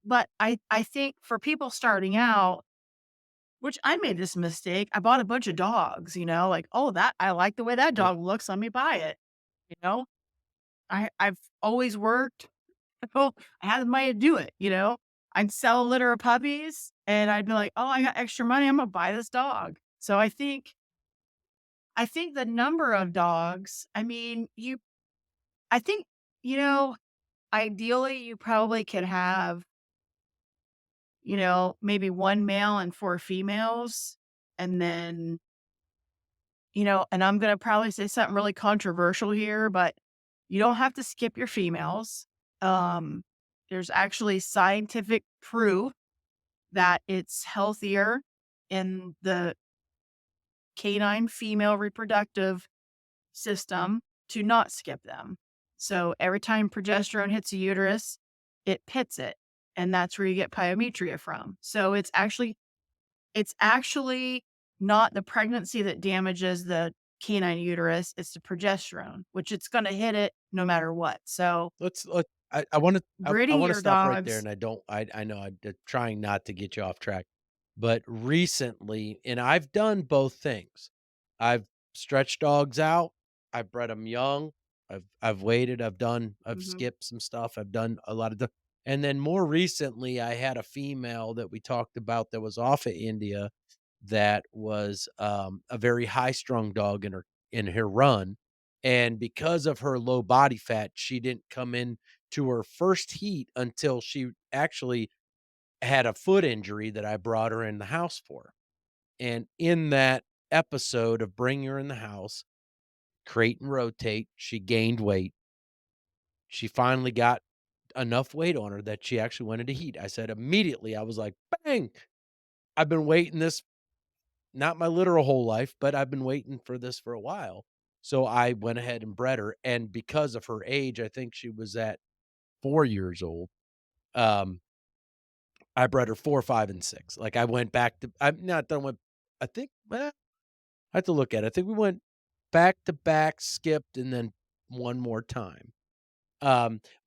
but I think for people starting out, which I made this mistake, I bought a bunch of dogs, like, "Oh, that I like the way that Yep. dog looks, let me buy it," you know? I've always worked. Well, I had the money to do it. I'd sell a litter of puppies and I'd be like, "Oh, I got extra money, I'm gonna buy this dog." So I think the number of dogs, I mean, I think, you know, ideally you probably could have, maybe 1 male and 4 females, and then, and I'm gonna probably say something really controversial here, but you don't have to skip your females. Um, there's actually scientific proof that it's healthier in the canine female reproductive system to not skip them. So every time progesterone hits the uterus, it pits it, and that's where you get pyometria from. So it's actually not the pregnancy that damages the canine uterus, it's the progesterone, which it's gonna hit it no matter what. So Let I breeding wanna your stop right there, dogs. and I know I'm trying not to get you off track, but recently and I've done both things. I've stretched dogs out, I've bred them young, I've waited, I've Mhm. skipped some stuff, I've done a lot of the and then more recently, I had a female that we talked about that was off of India that was, a very high-strung dog in her run, and because of her low body fat, she didn't come in to her first heat until she actually had a foot injury that I brought her in the house for, and in that episode of bringing her in the house, crate and rotate, she gained weight. She finally got enough weight on her that she actually went into heat. I said immediately, I was like, "Bang! I've been waiting this, not my literal whole life, but I've been waiting for this for a while." So I went ahead and bred her, and because of her age, I think she was at 4 years old, um, I bred her 4, 5, and 6. Like, I went back to I'm not done with I think, I have to look at it. I think we went back to back, skipped, and then one more time.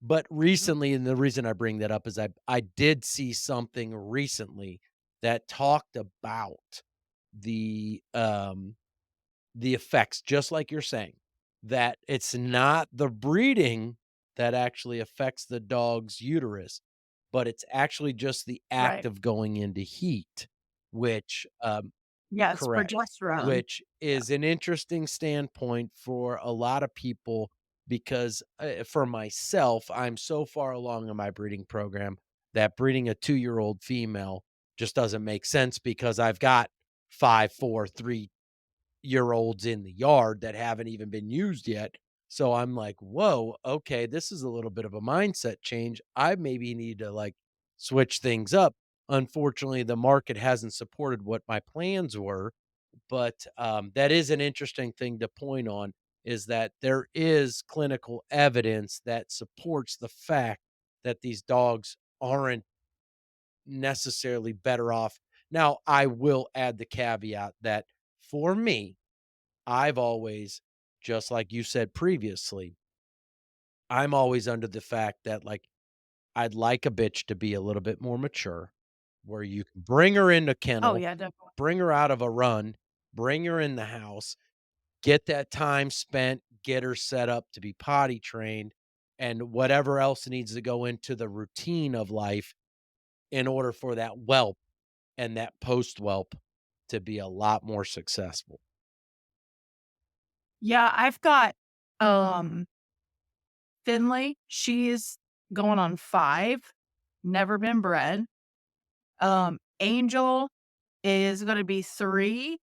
But Mhm. recently, and the reason I bring that up is I did see something recently that talked about the, um the effects, just like you're saying, that it's not the breeding that actually affects the dog's uterus, but it's actually just the act Right. of going into heat, which, Yeah, it's correct, progesterone. which Yeah. is an interesting standpoint for a lot of people because, for myself, I'm so far along in my breeding program that breeding a 2-year-old female just doesn't make sense because I've got 5, 4, 3-year olds in the yard that haven't even been used yet. So I'm like, whoa, okay, this is a little bit of a mindset change. I maybe need to like switch things up. Unfortunately, the market hasn't supported what my plans were, but that is an interesting thing to point on is that there is clinical evidence that supports the fact that these dogs aren't necessarily better off. Now, I will add the caveat that for me, I've always, just like you said previously, I'm always under the fact that, like, I'd like a bitch to be a little bit more mature, where you can bring her in the Oh, kennel, yeah, definitely. bring her out of a run, bring her in the house, get that time spent, get her set up to be potty trained, and whatever else needs to go into the routine of life in order for that whelp and that post whelp to be a lot more successful. Yeah, I've got, um, Finley, she's going on 5, never been bred. Angel is gonna be 3,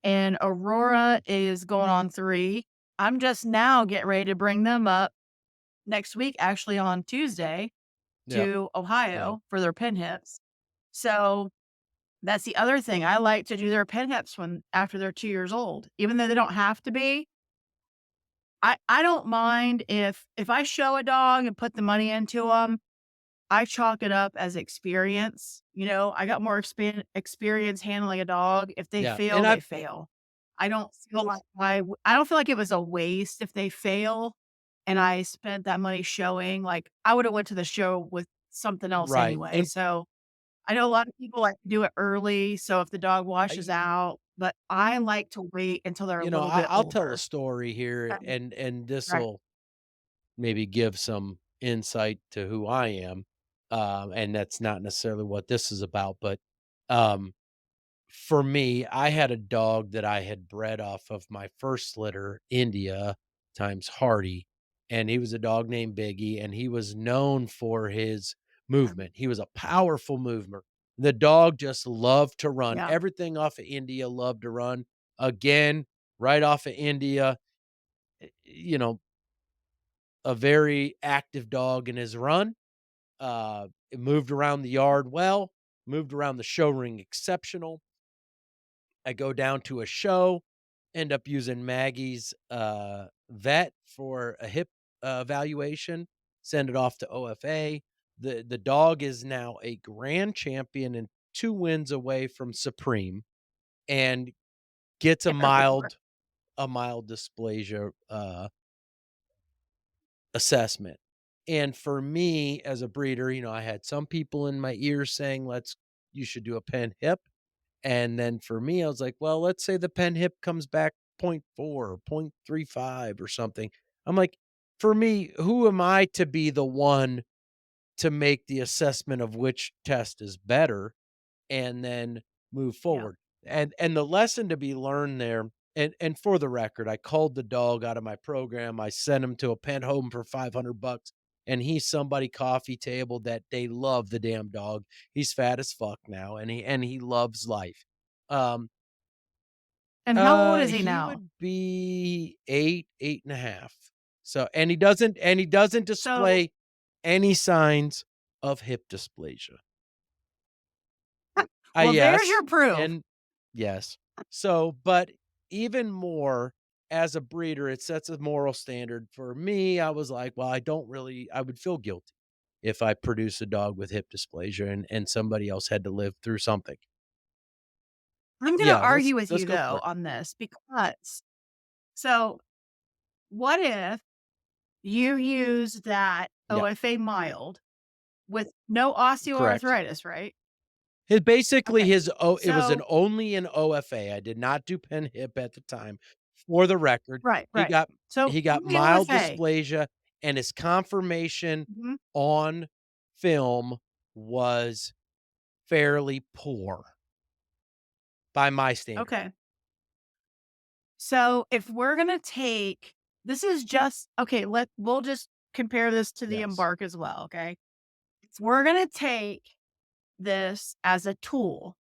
and Aurora is going on 3. I'm just now getting ready to bring them up next week, actually on Tuesday, Yep, to yep. Ohio for their pin hips. So, that's the other thing, I like to do their pin hips when after they're 2 years old, even though they don't have to be. I don't mind if I show a dog and put the money into them. I chalk it up as experience. I got more experience handling a dog. If they Yeah, fail, and they I've fail. I don't feel like it was a waste if they fail and I spent that money showing. Like, I would have went to the show with something else right, anyway. and So, I know a lot of people like to do it early, so if the dog washes I out, but I like to wait until they're a little bit I'll tell a older. story here, Um, and right. this'll maybe give some insight to who I am, and that's not necessarily what this is about, but, um, for me, I had a dog that I had bred off of my first litter, India times Hardy, and he was a dog named Biggie, and he was known for his Um, movement. He was a powerful mover. The dog just loved to run. yeah. Everything off of India loved to run. Again, right off of India, you know, a very active dog in his run. It moved around the yard well, moved around the show ring exceptional. I go down to a show, end up using Maggie's vet for a hip evaluation, send it off to OFA. The dog is now a grand champion and 2 wins away from Supreme and gets a mild dysplasia assessment. And for me as a breeder, I had some people in my ears saying, you should do a pen hip. And then for me, I was like, well, let's say the pen hip comes back point 0.4 or 0.35 or something. I'm like, for me, who am I to be the one to make the assessment of which test is better? And then move Yeah. forward. And the lesson to be learned there, and for the record, I called the dog out of my program. I sent him to a pet home for 500 bucks, and he's somebody coffee table that they love the damn dog. He's fat as fuck now, and he loves life. Um, And how old is he He now? would be 8, 8.5. So and he doesn't So display any signs of hip dysplasia. well, there's Yes, your proof. and yes. So, but even more as a breeder, it sets a moral standard for me. I was like, well, I would feel guilty if I produce a dog with hip dysplasia and somebody else had to live through something. I'm gonna Yeah, let's argue with let's you go for though it. on this because so what if you use that Yeah, OFA mild with no correct. osteoarthritis, right? His basically Okay. his o it was an So only an OFA. I did not do pen hip at the time. For the record, right, he right. got So he got only mild OFA. dysplasia, and his confirmation Mhm. on film was fairly poor by my standard. Okay. So if we're gonna take this is just okay, we'll just compare this to the Yes, embark as well, okay? So we're gonna take this as a tool,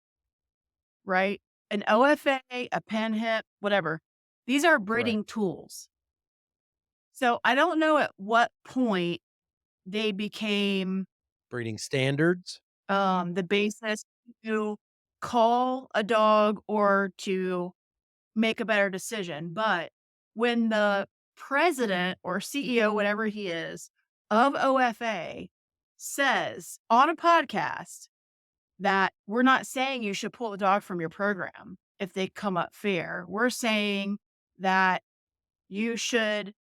right? An OFA, a pen hip, whatever. These are correct. breeding tools. So I don't know at what point they became Breeding standards? the basis to call a dog or to make a better decision. But when the president or CEO, whatever he is, of OFA says on a podcast that we're not saying you should pull the dog from your program if they come up fair. We're saying that you should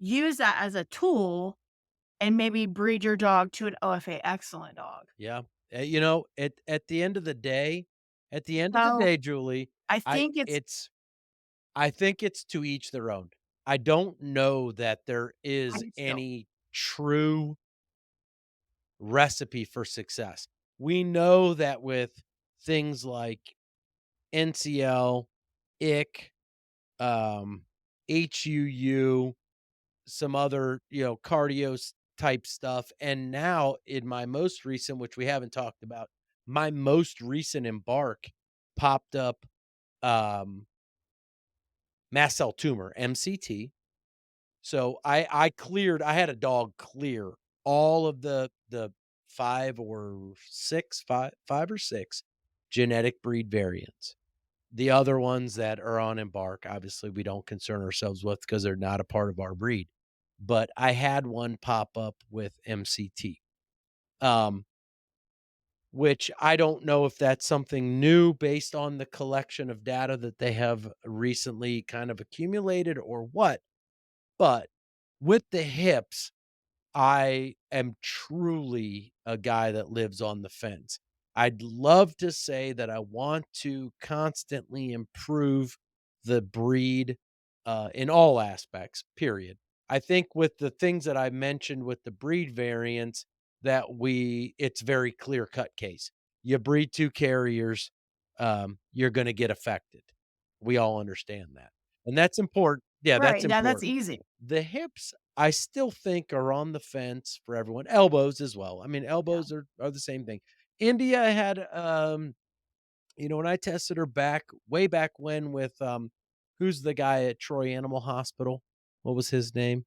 use that as a tool and maybe breed your dog to an OFA excellent dog. Yeah. At the end of the day So Julie, I I think it's it's I think it's to each their own. I don't know that there I is do too. any true recipe for success. We know that with things like NCL, IC, um, HUU, some other, cardio type stuff. And now in my most recent, which we haven't talked about, my most recent embark popped up mast cell tumor, MCT. So I had a dog clear all of the 5 or 6 genetic breed variants. The other ones that are on embark, obviously, we don't concern ourselves with because they're not a part of our breed. But I had one pop up with MCT, um, which I don't know if that's something new based on the collection of data that they have recently kind of accumulated or what. But with the hips, I am truly a guy that lives on the fence. I'd love to say that I want to constantly improve the breed, in all aspects, period. I think with the things that I mentioned with the breed variants that it's very clear cut case. You breed 2 carriers, you're gonna get affected. We all understand that. And that's important. Yeah, that's right. Yeah, that's important. easy. The hips, I still think are on the fence for everyone. Elbows as well. I mean, Yeah. elbows are the same thing. India had, when I tested her back way back when with, who's the guy at Troy Animal Hospital? What was his name?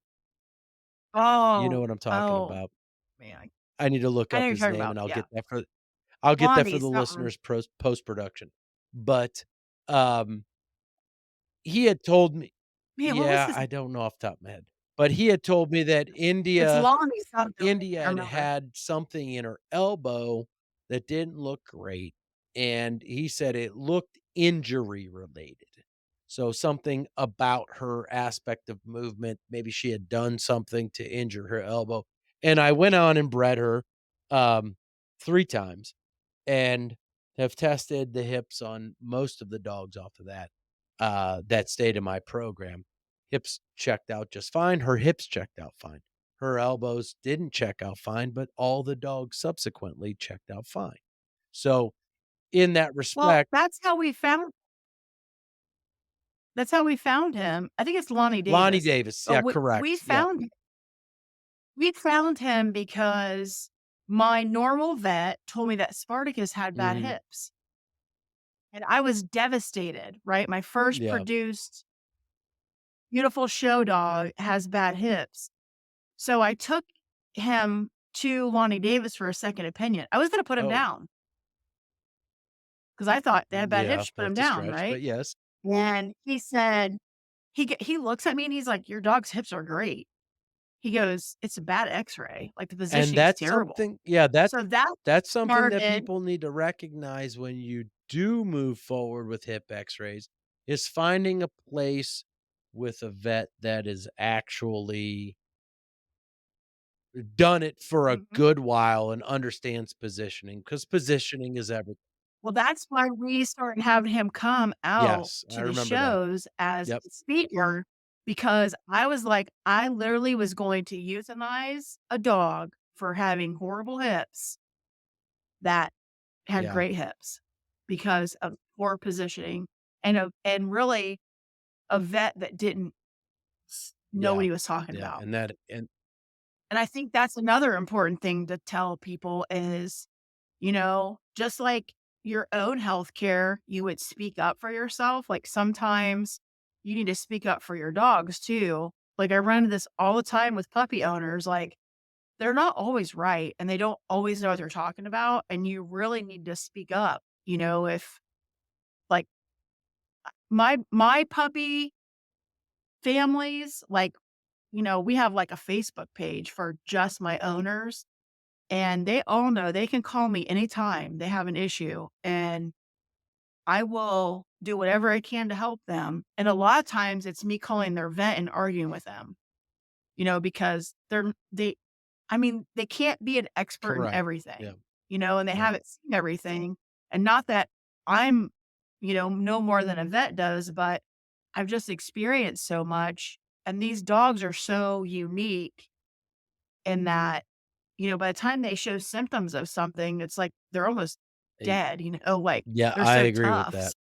You know Oh, what I'm talking oh, about. man. I need to look I know up what you're his talking name about. and Yeah. I'll get that for Blondie, the something. listeners post production. But, um he had told me. Man, what was Yeah, his I don't know off the top of my head, but he had told me that it's Lonnie something, I India can't had remember. had something in her elbow that didn't look great, and he said it looked injury related. So something about her aspect of movement, maybe she had done something to injure her elbow, and I went on and bred her, um, 3 times and have tested the hips on most of the dogs off of that stayed in my program. Hips checked out just fine. Her hips checked out fine. Her elbows didn't check out fine, but all the dogs subsequently checked out fine. So, in that Well, respect, that's how we found him. I think it's Lonnie Lonnie Davis. Davis, But yeah, we correct. Yep. found him because my normal vet told me that Spartacus had bad Mhm. hips. And I was devastated, right? My first Yeah. produced beautiful show dog has bad hips. So I took him to Lonnie Davis for a second opinion. I was gonna put him Oh, down because I thought they had bad yeah, hips, put him that's a down, stretch, right? but yes. And he said he looks at me and he's like, "Your dog's hips are great." He goes, "It's a bad X-ray, like, the And positioning's that's terrible." something yeah, So that that's something that started people need to recognize when you do move forward with hip X-rays, is finding a place with a vet that is actually done it for a mhm. good while and understands positioning, because positioning is everything. Well, that's why we started having him come out Yes, I to the remember that. shows as Yep, a speaker because I was like, I literally was going to euthanize a dog for having horrible hips that had yeah, great hips because of poor positioning and really a vet that didn't know what yeah, he was talking yeah, about. and that and And I think that's another important thing to tell people is, just like your own healthcare, you would speak up for yourself. Like sometimes you need to speak up for your dogs too. Like I run into this all the time with puppy owners. Like they're not always right and they don't always know what they're talking about. And you really need to speak up. If like my puppy families, like, we have like a Facebook page for just my owners. And they all know they can call me anytime they have an issue, and I will do whatever I can to help them. And a lot of times it's me calling their vet and arguing with them, because they can't be an expert in correct. Yeah, everything, and they yeah, haven't seen everything. And not that I'm, no more than a vet does, but I've just experienced so much. And these dogs are so unique in that by the time they show symptoms of something, it's like they're almost y dead, like, yeah, they're I so agree with tough. that.